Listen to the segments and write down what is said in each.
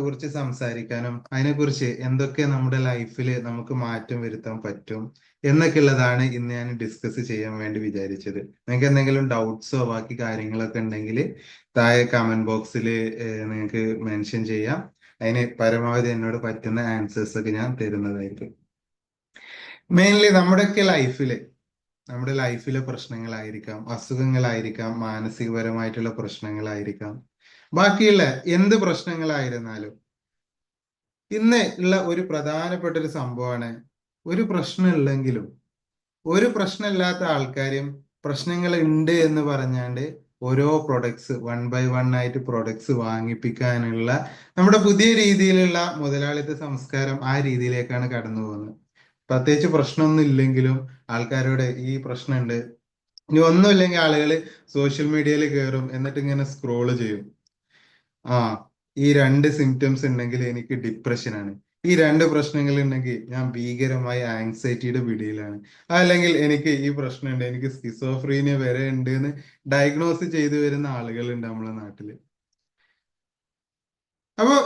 കുറിച്ച് സംസാരിക്കാനും അതിനെക്കുറിച്ച് എന്തൊക്കെ നമ്മുടെ ലൈഫിൽ നമുക്ക് മാറ്റം വരുത്താൻ പറ്റും എന്നൊക്കെ ഉള്ളതാണ് ഇന്ന് ഞാൻ ഡിസ്കസ് ചെയ്യാൻ വേണ്ടി വിചാരിച്ചത്. നിങ്ങൾക്ക് എന്തെങ്കിലും ഡൗട്ട്സോ ബാക്കി കാര്യങ്ങളൊക്കെ ഉണ്ടെങ്കിൽ താഴെ കമന്റ് ബോക്സിൽ നിങ്ങൾക്ക് മെൻഷൻ ചെയ്യാം. അതിന് പരമാവധി എന്നോട് പറ്റുന്ന ആൻസേഴ്സ് ഒക്കെ ഞാൻ തരുന്നതായിരിക്കും. മെയിൻലി നമ്മുടെ ലൈഫിലെ പ്രശ്നങ്ങളായിരിക്കാം, അസുഖങ്ങളായിരിക്കാം, മാനസികപരമായിട്ടുള്ള പ്രശ്നങ്ങളായിരിക്കാം, ബാക്കിയുള്ള എന്ത് പ്രശ്നങ്ങളായിരുന്നാലും ഇന്ന് ഉള്ള ഒരു പ്രധാനപ്പെട്ട ഒരു സംഭവമാണ്, ഒരു പ്രശ്നമില്ലെങ്കിലും ഒരു പ്രശ്നമില്ലാത്ത ആൾക്കാരും പ്രശ്നങ്ങൾ ഉണ്ട് എന്ന് പറഞ്ഞാണ്ട് ഓരോ പ്രൊഡക്ട്സ് വൺ ബൈ വൺ ആയിട്ട് പ്രൊഡക്ട്സ് വാങ്ങിപ്പിക്കാനുള്ള നമ്മുടെ പുതിയ രീതിയിലുള്ള മുതലാളിത്ത സംസ്കാരം ആ രീതിയിലേക്കാണ് കടന്നു പോകുന്നത്. പ്രത്യേകിച്ച് പ്രശ്നമൊന്നും ഇല്ലെങ്കിലും ആൾക്കാരോട് ഈ പ്രശ്നമുണ്ട്, ഇനി ഒന്നുമില്ലെങ്കിൽ ആളുകൾ സോഷ്യൽ മീഡിയയിൽ കയറും, എന്നിട്ട് ഇങ്ങനെ സ്ക്രോള് ചെയ്യും. ആ ഈ രണ്ട് സിംറ്റംസ് ഉണ്ടെങ്കിൽ എനിക്ക് ഡിപ്രഷനാണ്, ഈ രണ്ട് പ്രശ്നങ്ങൾ ഉണ്ടെങ്കിൽ ഞാൻ ഭീകരമായ ആങ്സൈറ്റിയുടെ പിടിയിലാണ്, അല്ലെങ്കിൽ എനിക്ക് ഈ പ്രശ്നമുണ്ട്, എനിക്ക് സ്കിസോഫ്രീനിയ വരെ ഉണ്ട് എന്ന് ഡയഗ്നോസ് ചെയ്തു വരുന്ന ആളുകളുണ്ട് നമ്മളെ നാട്ടില്. അപ്പൊ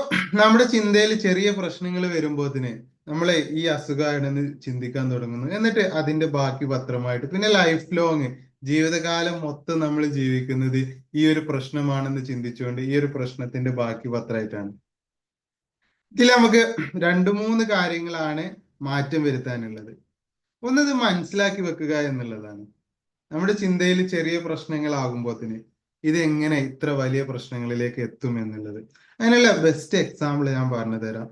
നമ്മുടെ ചിന്തയിൽ ചെറിയ പ്രശ്നങ്ങൾ വരുമ്പോത്തിന് നമ്മളെ ഈ അസുഖമാണെന്ന് ചിന്തിക്കാൻ തുടങ്ങുന്നു. എന്നിട്ട് അതിന്റെ ബാക്കി പത്രമായിട്ട് പിന്നെ ലൈഫ് ലോങ് ജീവിതകാലം മൊത്തം നമ്മൾ ജീവിക്കുന്നത് ഈ ഒരു പ്രശ്നമാണെന്ന് ചിന്തിച്ചുകൊണ്ട് ഈ ഒരു പ്രശ്നത്തിന്റെ ബാക്കി പത്രമായിട്ടാണ്. ഇതിൽ നമുക്ക് രണ്ടു മൂന്ന് കാര്യങ്ങളാണ് മാറ്റം വരുത്താനുള്ളത്. ഒന്നത് മനസ്സിലാക്കി വെക്കുക എന്നുള്ളതാണ്. നമ്മുടെ ചിന്തയിൽ ചെറിയ പ്രശ്നങ്ങളാകുമ്പോത്തിന് ഇത് എങ്ങനെ ഇത്ര വലിയ പ്രശ്നങ്ങളിലേക്ക് എത്തും എന്നുള്ളത്. അതിനുള്ള ബെസ്റ്റ് എക്സാമ്പിൾ ഞാൻ പറഞ്ഞു തരാം.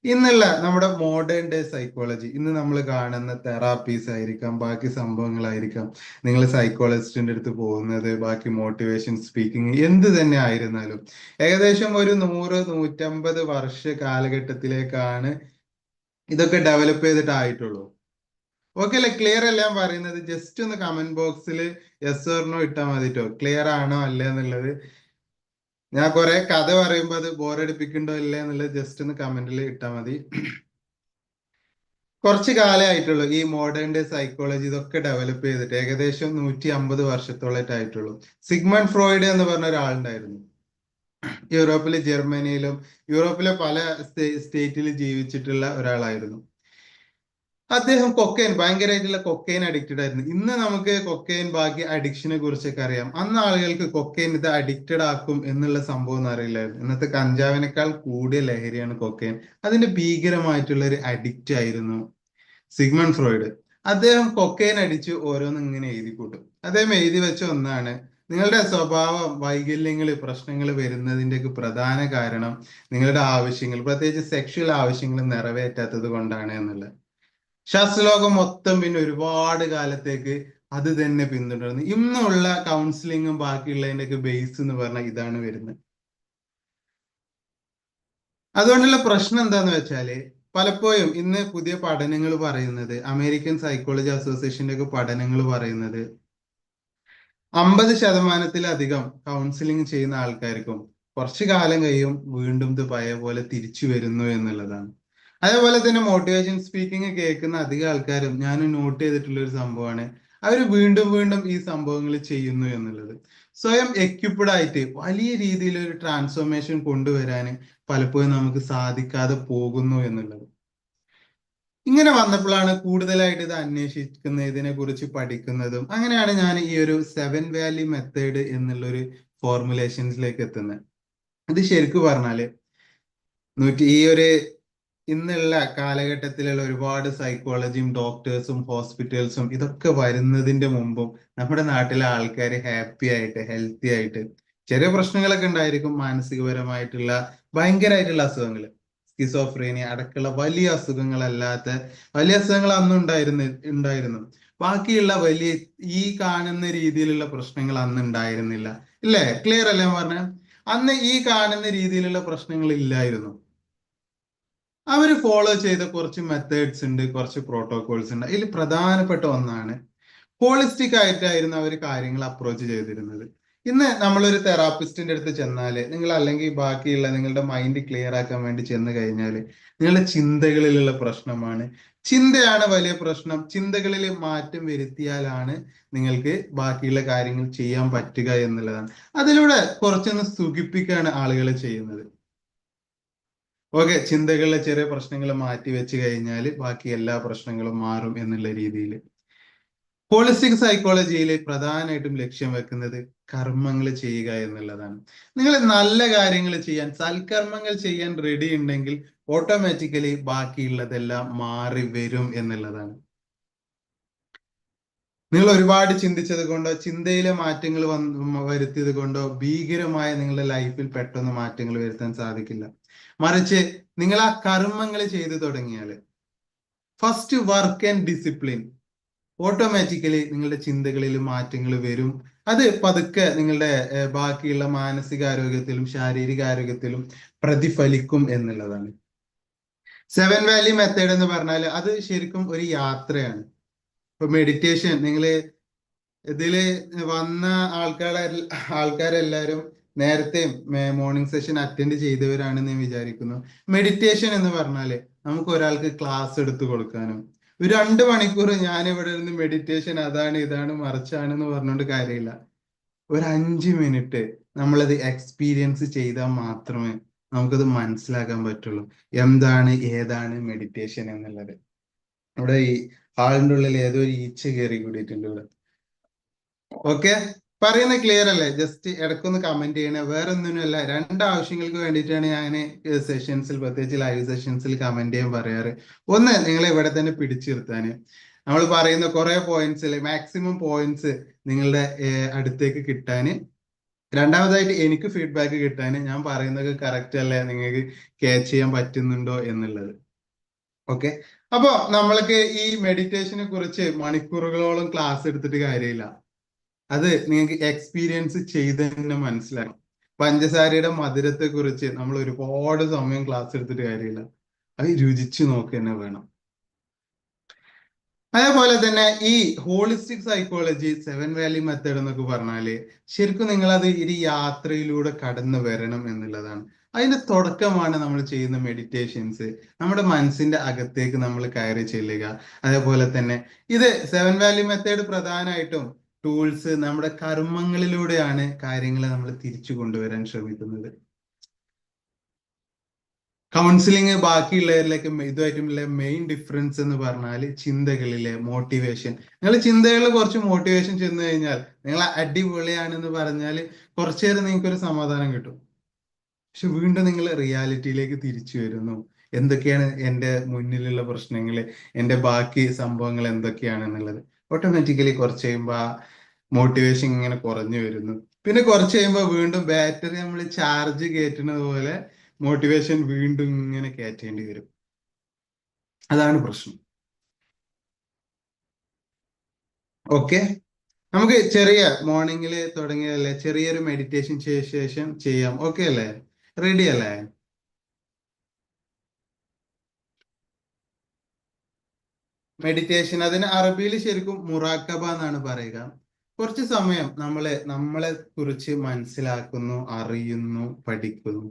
ഇന്നുള്ള നമ്മുടെ മോഡേൺ ഡേ സൈക്കോളജി, ഇന്ന് നമ്മൾ കാണുന്ന തെറാപ്പീസ് ആയിരിക്കാം, ബാക്കി സംഭവങ്ങളായിരിക്കാം, നിങ്ങൾ സൈക്കോളജിസ്റ്റിന്റെ അടുത്ത് പോകുന്നത്, ബാക്കി മോട്ടിവേഷൻ സ്പീക്കിംഗ് എന്ത് തന്നെ ആയിരുന്നാലും ഏകദേശം ഒരു 100-150 വർഷ കാലഘട്ടത്തിലേക്കാണ് ഇതൊക്കെ ഡെവലപ്പ് ചെയ്തിട്ടായിട്ടുള്ളൂ. ഓക്കെ അല്ലേ? ക്ലിയർ അല്ല ഞാൻ പറയുന്നത്? ജസ്റ്റ് ഒന്ന് കമന്റ് ബോക്സിൽ യെസ് ഓർ നോ ഇട്ടാൽ മതിട്ടോ, ക്ലിയർ ആണോ അല്ലേ എന്നുള്ളത്. ഞാൻ കുറെ കഥ പറയുമ്പോൾ അത് ബോറടിപ്പിക്കണ്ടോ ഇല്ലേ എന്നുള്ളത് ജസ്റ്റ് ഒന്ന് കമന്റിൽ ഇട്ടാൽ മതി. കുറച്ച് കാലമായിട്ടുള്ളൂ ഈ മോഡേൺ ഡേ സൈക്കോളജി ഇതൊക്കെ ഡെവലപ്പ് ചെയ്തിട്ട്, ഏകദേശം 150 വർഷത്തോളമായിട്ടുള്ളൂ. സിഗ്മണ്ട് ഫ്രോയിഡ് എന്ന് പറഞ്ഞ ഒരാളുണ്ടായിരുന്നു. യൂറോപ്പിലെ ജർമ്മനിയിലും യൂറോപ്പിലെ പല സ്റ്റേറ്റിൽ ജീവിച്ചിട്ടുള്ള ഒരാളായിരുന്നു. അദ്ദേഹം ഭയങ്കരമായിട്ടുള്ള കൊക്കൈൻ അഡിക്റ്റഡ് ആയിരുന്നു. ഇന്ന് നമുക്ക് കൊക്കൈൻ ബാക്കി അഡിക്ഷനെ കുറിച്ചൊക്കെ അറിയാം. അന്ന് ആളുകൾക്ക് കൊക്കൈൻ ഇത് അഡിക്റ്റഡ് ആക്കും എന്നുള്ള സംഭവം ഒന്നും അറിയില്ലായിരുന്നു. ഇന്നത്തെ കഞ്ചാവിനേക്കാൾ കൂടിയ ലഹരിയാണ് കൊക്കൈൻ. അതിന്റെ ഭീകരമായിട്ടുള്ള ഒരു അഡിക്റ്റ് ആയിരുന്നു സിഗ്മണ്ട് ഫ്രോയിഡ്. അദ്ദേഹം കൊക്കൈൻ അടിച്ച് ഓരോന്ന് ഇങ്ങനെ എഴുതി കൂട്ടും. അദ്ദേഹം എഴുതി വെച്ച ഒന്നാണ്, നിങ്ങളുടെ സ്വഭാവ വൈകല്യങ്ങൾ പ്രശ്നങ്ങൾ വരുന്നതിൻ്റെയൊക്കെ പ്രധാന കാരണം നിങ്ങളുടെ ആവശ്യങ്ങൾ, പ്രത്യേകിച്ച് സെക്ഷൽ ആവശ്യങ്ങൾ നിറവേറ്റാത്തത് കൊണ്ടാണ് എന്നുള്ളത്. ശാസ്ത്രലോകം മൊത്തം പിന്നെ ഒരുപാട് കാലത്തേക്ക് അത് തന്നെ പിന്തുടർന്നു. ഇന്നുള്ള കൗൺസിലിങ്ങും ബാക്കിയുള്ളതിന്റെ ഒക്കെ ബേസ് എന്ന് പറഞ്ഞാൽ ഇതാണ് വരുന്നത്. അതുകൊണ്ടുള്ള പ്രശ്നം എന്താന്ന് വെച്ചാല്, പലപ്പോഴും ഇന്ന് പുതിയ പഠനങ്ങൾ പറയുന്നത്, അമേരിക്കൻ സൈക്കോളജി അസോസിയേഷന്റെ ഒക്കെ പഠനങ്ങൾ പറയുന്നത് 50% കൗൺസിലിംഗ് ചെയ്യുന്ന ആൾക്കാർക്കും കുറച്ചു കാലം കഴിയും വീണ്ടും ഇത് പഴയ പോലെ തിരിച്ചു വരുന്നു എന്നുള്ളതാണ്. അതേപോലെ തന്നെ മോട്ടിവേഷൻ സ്പീക്കിംഗ് കേൾക്കുന്ന അധികം ആൾക്കാരും ഞാൻ നോട്ട് ചെയ്തിട്ടുള്ള ഒരു സംഭവമാണ്, അവർ വീണ്ടും വീണ്ടും ഈ സംഭവങ്ങൾ ചെയ്യുന്നു എന്നുള്ളത്. സ്വയം എക്യുപ്ഡ് ആയിട്ട് വലിയ രീതിയിൽ ഒരു ട്രാൻസ്ഫോർമേഷൻ കൊണ്ടുവരാൻ പലപ്പോഴും നമുക്ക് സാധിക്കാതെ പോകുന്നു എന്നുള്ളത്. ഇങ്ങനെ വന്നപ്പോഴാണ് കൂടുതലായിട്ട് ഇത് അന്വേഷിക്കുന്നത്, ഇതിനെ കുറിച്ച് പഠിക്കുന്നതും. അങ്ങനെയാണ് ഞാൻ ഈ ഒരു 7 വാല്യൂ മെത്തേഡ് എന്നുള്ളൊരു ഫോർമുലേഷൻസിലേക്ക് എത്തുന്നത്. ഇത് ശരിക്കും പറഞ്ഞാല് ഈ ഒരു ഇന്നുള്ള കാലഘട്ടത്തിലുള്ള ഒരുപാട് സൈക്കോളജിയും ഡോക്ടേഴ്സും ഹോസ്പിറ്റൽസും ഇതൊക്കെ വരുന്നതിന്റെ മുമ്പും നമ്മുടെ നാട്ടിലെ ആൾക്കാർ ഹാപ്പി ആയിട്ട് ഹെൽത്തി ആയിട്ട്, ചെറിയ പ്രശ്നങ്ങളൊക്കെ ഉണ്ടായിരിക്കും, മാനസികപരമായിട്ടുള്ള ഭയങ്കരമായിട്ടുള്ള അസുഖങ്ങൾ, സ്കിസോഫ്രീനിയ അടക്കമുള്ള വലിയ അസുഖങ്ങളല്ലാത്ത വലിയ അസുഖങ്ങൾ അന്നും ഉണ്ടായിരുന്നു. ബാക്കിയുള്ള വലിയ ഈ കാണുന്ന രീതിയിലുള്ള പ്രശ്നങ്ങൾ അന്ന് ഉണ്ടായിരുന്നില്ല. ഇല്ലേ? ക്ലിയർ അല്ലേ പറഞ്ഞ? അന്ന് ഈ കാണുന്ന രീതിയിലുള്ള പ്രശ്നങ്ങൾ ഇല്ലായിരുന്നു. അവർ ഫോളോ ചെയ്ത കുറച്ച് മെത്തേഡ്സ് ഉണ്ട്, കുറച്ച് പ്രോട്ടോകോൾസ് ഉണ്ട്. ഇതിൽ പ്രധാനപ്പെട്ട ഒന്നാണ് ഹോളിസ്റ്റിക് ആയിട്ടായിരുന്നു അവർ കാര്യങ്ങൾ അപ്രോച്ച് ചെയ്തിരുന്നത്. ഇന്ന് നമ്മളൊരു തെറാപ്പിസ്റ്റിന്റെ അടുത്ത് ചെന്നാല്, നിങ്ങൾ അല്ലെങ്കിൽ ബാക്കിയുള്ള നിങ്ങളുടെ മൈൻഡ് ക്ലിയർ ആക്കാൻ വേണ്ടി ചെന്ന് കഴിഞ്ഞാൽ നിങ്ങളുടെ ചിന്തകളിലുള്ള പ്രശ്നമാണ്, ചിന്തയാണ് വലിയ പ്രശ്നം. ചിന്തകളിൽ മാറ്റം വരുത്തിയാലാണ് നിങ്ങൾക്ക് ബാക്കിയുള്ള കാര്യങ്ങൾ ചെയ്യാൻ പറ്റുക എന്നുള്ളതാണ്. അതിലൂടെ കുറച്ചൊന്ന് സുഖിപ്പിക്കുകയാണ് ആളുകൾ ചെയ്യുന്നത്. ഓക്കെ, ചിന്തകളിലെ ചെറിയ പ്രശ്നങ്ങൾ മാറ്റി വെച്ച് കഴിഞ്ഞാൽ ബാക്കി എല്ലാ പ്രശ്നങ്ങളും മാറും എന്നുള്ള രീതിയിൽ. ഹോളിസ്റ്റിക് സൈക്കോളജിയിൽ പ്രധാനമായിട്ടും ലക്ഷ്യം വെക്കുന്നത് കർമ്മങ്ങൾ ചെയ്യുക എന്നുള്ളതാണ്. നിങ്ങൾ നല്ല കാര്യങ്ങൾ ചെയ്യാൻ, സൽക്കർമ്മങ്ങൾ ചെയ്യാൻ റെഡി ഉണ്ടെങ്കിൽ ഓട്ടോമാറ്റിക്കലി ബാക്കിയുള്ളതെല്ലാം മാറി വരും എന്നുള്ളതാണ്. നിങ്ങൾ ഒരുപാട് ചിന്തിച്ചത് കൊണ്ടോ ചിന്തയിലെ മാറ്റങ്ങൾ വരുത്തിയത് കൊണ്ടോ ഭീകരമായ നിങ്ങളുടെ ലൈഫിൽ പെട്ടെന്ന് മാറ്റങ്ങൾ വരുത്താൻ സാധിക്കില്ല. മറിച്ച് നിങ്ങൾ ആ കർമ്മങ്ങൾ ചെയ്തു തുടങ്ങിയാൽ, first work and discipline, automatically നിങ്ങളുടെ ചിന്തകളിൽ മാറ്റങ്ങൾ വരും. അത് പതുക്കെ നിങ്ങളുടെ ബാക്കിയുള്ള മാനസികാരോഗ്യത്തിലും ശാരീരിക ആരോഗ്യത്തിലും പ്രതിഫലിക്കും എന്നുള്ളതാണ്. 7 വാല്യൂ മെത്തേഡ് എന്ന് പറഞ്ഞാൽ അത് ശരിക്കും ഒരു യാത്രയാണ്. ഇപ്പൊ മെഡിറ്റേഷൻ, നിങ്ങള് ഇതില് വന്ന ആൾക്കാരെല്ലാരും നേരത്തെ മോർണിംഗ് സെഷൻ അറ്റൻഡ് ചെയ്തവരാണെന്ന് ഞാൻ വിചാരിക്കുന്നു. മെഡിറ്റേഷൻ എന്ന് പറഞ്ഞാല് നമുക്ക് ഒരാൾക്ക് ക്ലാസ് എടുത്തു കൊടുക്കാനും, ഒരു 2 മണിക്കൂർ ഞാൻ ഇവിടെ ഇരുന്ന് മെഡിറ്റേഷൻ അതാണ് ഇതാണ് മറിച്ചാണെന്ന് പറഞ്ഞുകൊണ്ട് കാര്യമില്ല. ഒരു 5 മിനിറ്റ് നമ്മളത് എക്സ്പീരിയൻസ് ചെയ്താൽ മാത്രമേ നമുക്കത് മനസ്സിലാക്കാൻ പറ്റുള്ളൂ എന്താണ് ഏതാണ് മെഡിറ്റേഷൻ എന്നുള്ളത്. ഇവിടെ ഈ ഹാളിന്റെ ഉള്ളിൽ ഏതോ ഒരു ഈച്ച കയറി കൂടിയിട്ടുണ്ട് ഇവിടെ. ഓക്കെ, പറയുന്നത് ക്ലിയർ അല്ലേ? ജസ്റ്റ് ഇടയ്ക്കൊന്ന് കമന്റ് ചെയ്യണേ, വേറെ ഒന്നിനുമല്ല. 2 ആവശ്യങ്ങൾക്ക് വേണ്ടിയിട്ടാണ് ഞാൻ സെഷൻസിൽ, പ്രത്യേകിച്ച് ലൈവ് സെഷൻസിൽ കമന്റ് ചെയ്യാൻ പറയാറ്. ഒന്ന്, നിങ്ങളെ ഇവിടെ തന്നെ പിടിച്ചു നിർത്താന്, നമ്മൾ പറയുന്ന കുറെ പോയിന്റ്സിൽ മാക്സിമം പോയിന്റ്സ് നിങ്ങളുടെ അടുത്തേക്ക് കിട്ടാന്. രണ്ടാമതായിട്ട് എനിക്ക് ഫീഡ്ബാക്ക് കിട്ടാന്, ഞാൻ പറയുന്നത് കറക്റ്റ് അല്ലേ, നിങ്ങൾക്ക് ക്യാച്ച് ചെയ്യാൻ പറ്റുന്നുണ്ടോ എന്നുള്ളത്. ഓക്കെ, അപ്പൊ നമ്മൾക്ക് ഈ മെഡിറ്റേഷനെ കുറിച്ച് മണിക്കൂറുകളോളം ക്ലാസ് എടുത്തിട്ട് കാര്യമില്ല. അത് നിങ്ങൾക്ക് എക്സ്പീരിയൻസ് ചെയ്ത് തന്നെ മനസ്സിലാക്കണം. പഞ്ചസാരയുടെ മധുരത്തെ കുറിച്ച് നമ്മൾ ഒരുപാട് സമയം ക്ലാസ് എടുത്തിട്ട് കാര്യമില്ല, അത് രുചിച്ചു നോക്കുക തന്നെ വേണം. അതേപോലെ തന്നെ ഈ ഹോളിസ്റ്റിക് സൈക്കോളജി 7 വാല്യൂ മെത്തേഡ് എന്നൊക്കെ പറഞ്ഞാല് ശരിക്കും നിങ്ങൾ അത് ഒരു യാത്രയിലൂടെ കടന്നു വരണം എന്നുള്ളതാണ്. അതിന്റെ തുടക്കമാണ് നമ്മൾ ചെയ്യുന്ന മെഡിറ്റേഷൻസ്. നമ്മുടെ മനസ്സിന്റെ അകത്തേക്ക് നമ്മൾ കയറി ചെല്ലുക. അതേപോലെ തന്നെ ഇത് 7 വാല്യൂ മെത്തേഡ് പ്രധാനമായിട്ടും ടൂൾസ് നമ്മുടെ കർമ്മങ്ങളിലൂടെയാണ് കാര്യങ്ങളെ നമ്മൾ തിരിച്ചു കൊണ്ടുവരാൻ ശ്രമിക്കുന്നത്. കൗൺസിലിംഗ് ബാക്കിയുള്ളവരിലേക്ക് ഇതുമായിട്ടുള്ള മെയിൻ ഡിഫറൻസ് എന്ന് പറഞ്ഞാൽ ചിന്തകളിലെ മോട്ടിവേഷൻ. നിങ്ങൾ ചിന്തകളിൽ കുറച്ച് മോട്ടിവേഷൻ ചെന്ന് കഴിഞ്ഞാൽ നിങ്ങൾ അടിപൊളിയാണെന്ന് പറഞ്ഞാൽ കുറച്ചു നേരം നിങ്ങൾക്ക് ഒരു സമാധാനം കിട്ടും. പക്ഷെ വീണ്ടും നിങ്ങൾ റിയാലിറ്റിയിലേക്ക് തിരിച്ചു വരുന്നു. എന്തൊക്കെയാണ് എൻ്റെ മുന്നിലുള്ള പ്രശ്നങ്ങൾ, എൻ്റെ ബാക്കി സംഭവങ്ങൾ എന്തൊക്കെയാണെന്നുള്ളത്. ഓട്ടോമാറ്റിക്കലി കുറച്ച് കഴിയുമ്പോൾ ആ മോട്ടിവേഷൻ ഇങ്ങനെ കുറഞ്ഞു വരുന്നു. പിന്നെ കുറച്ച് കഴിയുമ്പോൾ വീണ്ടും ബാറ്ററി നമ്മൾ ചാർജ് കയറ്റുന്നത് പോലെ മോട്ടിവേഷൻ വീണ്ടും ഇങ്ങനെ കയറ്റേണ്ടി വരും. അതാണ് പ്രശ്നം. ഓക്കെ, നമുക്ക് ചെറിയ മോർണിംഗിൽ തുടങ്ങിയതല്ലേ, ചെറിയൊരു മെഡിറ്റേഷൻ ശേഷം ചെയ്യാം. ഓക്കെ അല്ലേ? റെഡി അല്ലേ? മെഡിറ്റേഷൻ, അതിന് അറബിയിൽ ശരിക്കും മുറാക്കബ എന്നാണ് പറയുക. കുറച്ച് സമയം നമ്മളെ കുറിച്ച് മനസ്സിലാക്കുന്നു, അറിയുന്നു, പഠിക്കുന്നു.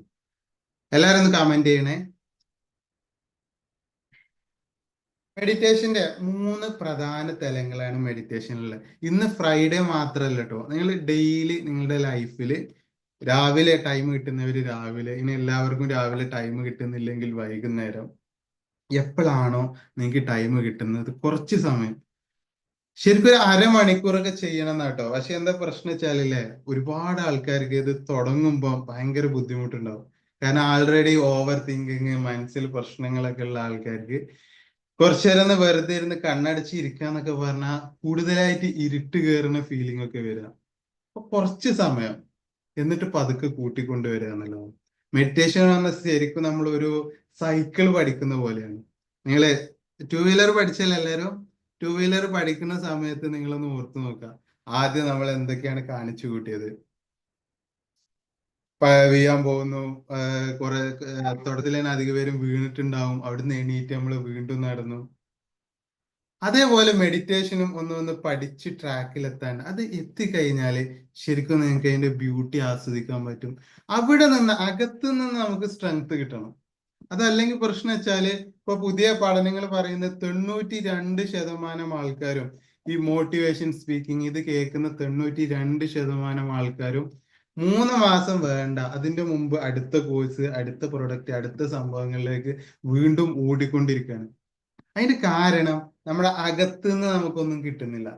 എല്ലാരും ഒന്ന് കമന്റ് ചെയ്യണേ. മെഡിറ്റേഷന്റെ 3 പ്രധാന തലങ്ങളാണ് മെഡിറ്റേഷനിലുള്ളത്. ഇന്ന് ഫ്രൈഡേ മാത്രമല്ല കേട്ടോ, നിങ്ങൾ ഡെയിലി നിങ്ങളുടെ ലൈഫിൽ രാവിലെ ടൈം കിട്ടുന്നവര് രാവിലെ, ഇനി എല്ലാവർക്കും രാവിലെ ടൈം കിട്ടുന്നില്ലെങ്കിൽ വൈകുന്നേരം, എപ്പോഴാണോ നിങ്ങൾക്ക് ടൈം കിട്ടുന്നത് കുറച്ച് സമയം, ശരിക്കും ഒരു അരമണിക്കൂറൊക്കെ ചെയ്യണം എന്നാട്ടോ. പക്ഷെ എന്താ പ്രശ്നം വെച്ചാലില്ലേ, ഒരുപാട് ആൾക്കാർക്ക് ഇത് തുടങ്ങുമ്പോൾ ഭയങ്കര ബുദ്ധിമുട്ടുണ്ടാവും. കാരണം ആൾറെഡി ഓവർ തിങ്കിങ്, മനസ്സിൽ പ്രശ്നങ്ങളൊക്കെ ഉള്ള ആൾക്കാർക്ക് കുറച്ചു നേരം ഒന്ന് വെറുതെ ഇരുന്ന് കണ്ണടച്ച് ഇരിക്കാന്നൊക്കെ പറഞ്ഞാൽ കൂടുതലായിട്ട് ഇരുട്ട് കയറുന്ന ഫീലിംഗ് ഒക്കെ വരിക. അപ്പൊ കുറച്ച് സമയം എന്നിട്ട് പതുക്കെ കൂട്ടിക്കൊണ്ടുവരിക എന്നുള്ളതാണ്. മെഡിറ്റേഷൻ എന്ന ശരിക്കും നമ്മൾ ഒരു സൈക്കിൾ പഠിക്കുന്ന പോലെയാണ്. നിങ്ങള് 2 വീലർ പഠിച്ചാൽ എല്ലാവരും 2 വീലർ പഠിക്കുന്ന സമയത്ത് നിങ്ങളൊന്ന് ഓർത്ത് നോക്കാം, ആദ്യം നമ്മൾ എന്തൊക്കെയാണ് കാണിച്ചു കൂട്ടിയത്. വീഴാൻ പോകുന്നു, കുറെ തുടക്കത്തിൽ തന്നെ അധിക പേരും വീണിട്ടുണ്ടാവും, അവിടുന്ന് എണീറ്റ് നമ്മൾ വീണ്ടും നടന്നു. അതേപോലെ മെഡിറ്റേഷനും ഒന്ന് പഠിച്ച് ട്രാക്കിലെത്താൻ, അത് എത്തിക്കഴിഞ്ഞാല് ശരിക്കും നിങ്ങൾക്ക് അതിന്റെ ബ്യൂട്ടി ആസ്വദിക്കാൻ പറ്റും. അവിടെ നിന്ന് അകത്തു നിന്ന് നമുക്ക് സ്ട്രെങ്ത് കിട്ടണം. അതല്ലെങ്കിൽ പ്രശ്നം വെച്ചാല് ഇപ്പൊ പുതിയ പഠനങ്ങൾ പറയുന്നത് 92% ആൾക്കാരും ഈ മോട്ടിവേഷൻ സ്പീക്കിംഗ് ഇത് കേൾക്കുന്ന 92% ആൾക്കാരും 3 മാസം വേണ്ട, അതിന്റെ മുമ്പ് അടുത്ത കോഴ്സ്, അടുത്ത പ്രൊഡക്റ്റ്, അടുത്ത സംഭവങ്ങളിലേക്ക് വീണ്ടും ഓടിക്കൊണ്ടിരിക്കുകയാണ്. അതിന്റെ കാരണം നമ്മുടെ അകത്തുനിന്ന് നമുക്കൊന്നും കിട്ടുന്നില്ല.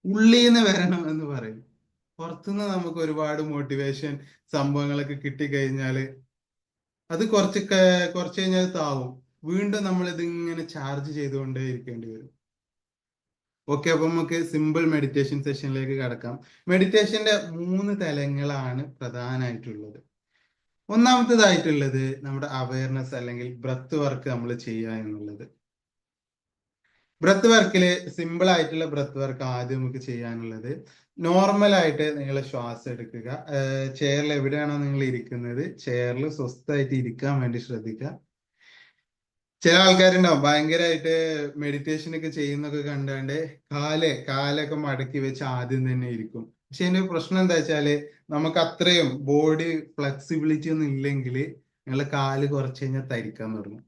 ഉള്ളിന്ന് വരണം എന്ന് പറയും. പുറത്തുനിന്ന് നമുക്ക് ഒരുപാട് മോട്ടിവേഷൻ സംഭവങ്ങളൊക്കെ കിട്ടിക്കഴിഞ്ഞാല് അത് കുറച്ച് കഴിഞ്ഞാൽ താവും. വീണ്ടും നമ്മൾ ഇതിങ്ങനെ ചാർജ് ചെയ്തുകൊണ്ടേ ഇരിക്കേണ്ടി വരും. ഓക്കെ, അപ്പൊ നമുക്ക് സിമ്പിൾ മെഡിറ്റേഷൻ സെഷനിലേക്ക് കടക്കാം. മെഡിറ്റേഷന്റെ 3 തലങ്ങളാണ് പ്രധാനമായിട്ടുള്ളത്. ഒന്നാമത്തേതായിട്ടുള്ളത് നമ്മുടെ അവയർനെസ് അല്ലെങ്കിൽ ബ്രത്ത് വർക്ക് നമ്മൾ ചെയ്യുക എന്നുള്ളത്. ബ്രത്ത് വർക്കില് സിമ്പിൾ ആയിട്ടുള്ള ബ്രത്ത് വർക്ക് ആദ്യം നമുക്ക് ചെയ്യാനുള്ളത്, നോർമൽ ആയിട്ട് നിങ്ങൾ ശ്വാസം എടുക്കുക. ചെയറിൽ എവിടെയാണോ നിങ്ങൾ ഇരിക്കുന്നത്, ചെയറിൽ സ്വസ്ഥമായിട്ട് ഇരിക്കാൻ വേണ്ടി ശ്രദ്ധിക്കുക. ചില ആൾക്കാരുണ്ടാവും ഭയങ്കരമായിട്ട് മെഡിറ്റേഷൻ ഒക്കെ ചെയ്യുന്നൊക്കെ കണ്ടാണ്ട് കാലൊക്കെ മടക്കി വെച്ച് ആദ്യം തന്നെ ഇരിക്കും. പക്ഷെ അതിന്റെ പ്രശ്നം എന്താ വെച്ചാല്, നമുക്ക് അത്രയും ബോഡി ഫ്ലെക്സിബിലിറ്റി ഒന്നും ഇല്ലെങ്കിൽ നിങ്ങളെ കാല് കുറച്ച് കഴിഞ്ഞാൽ തരിക്കാൻ തുടങ്ങും.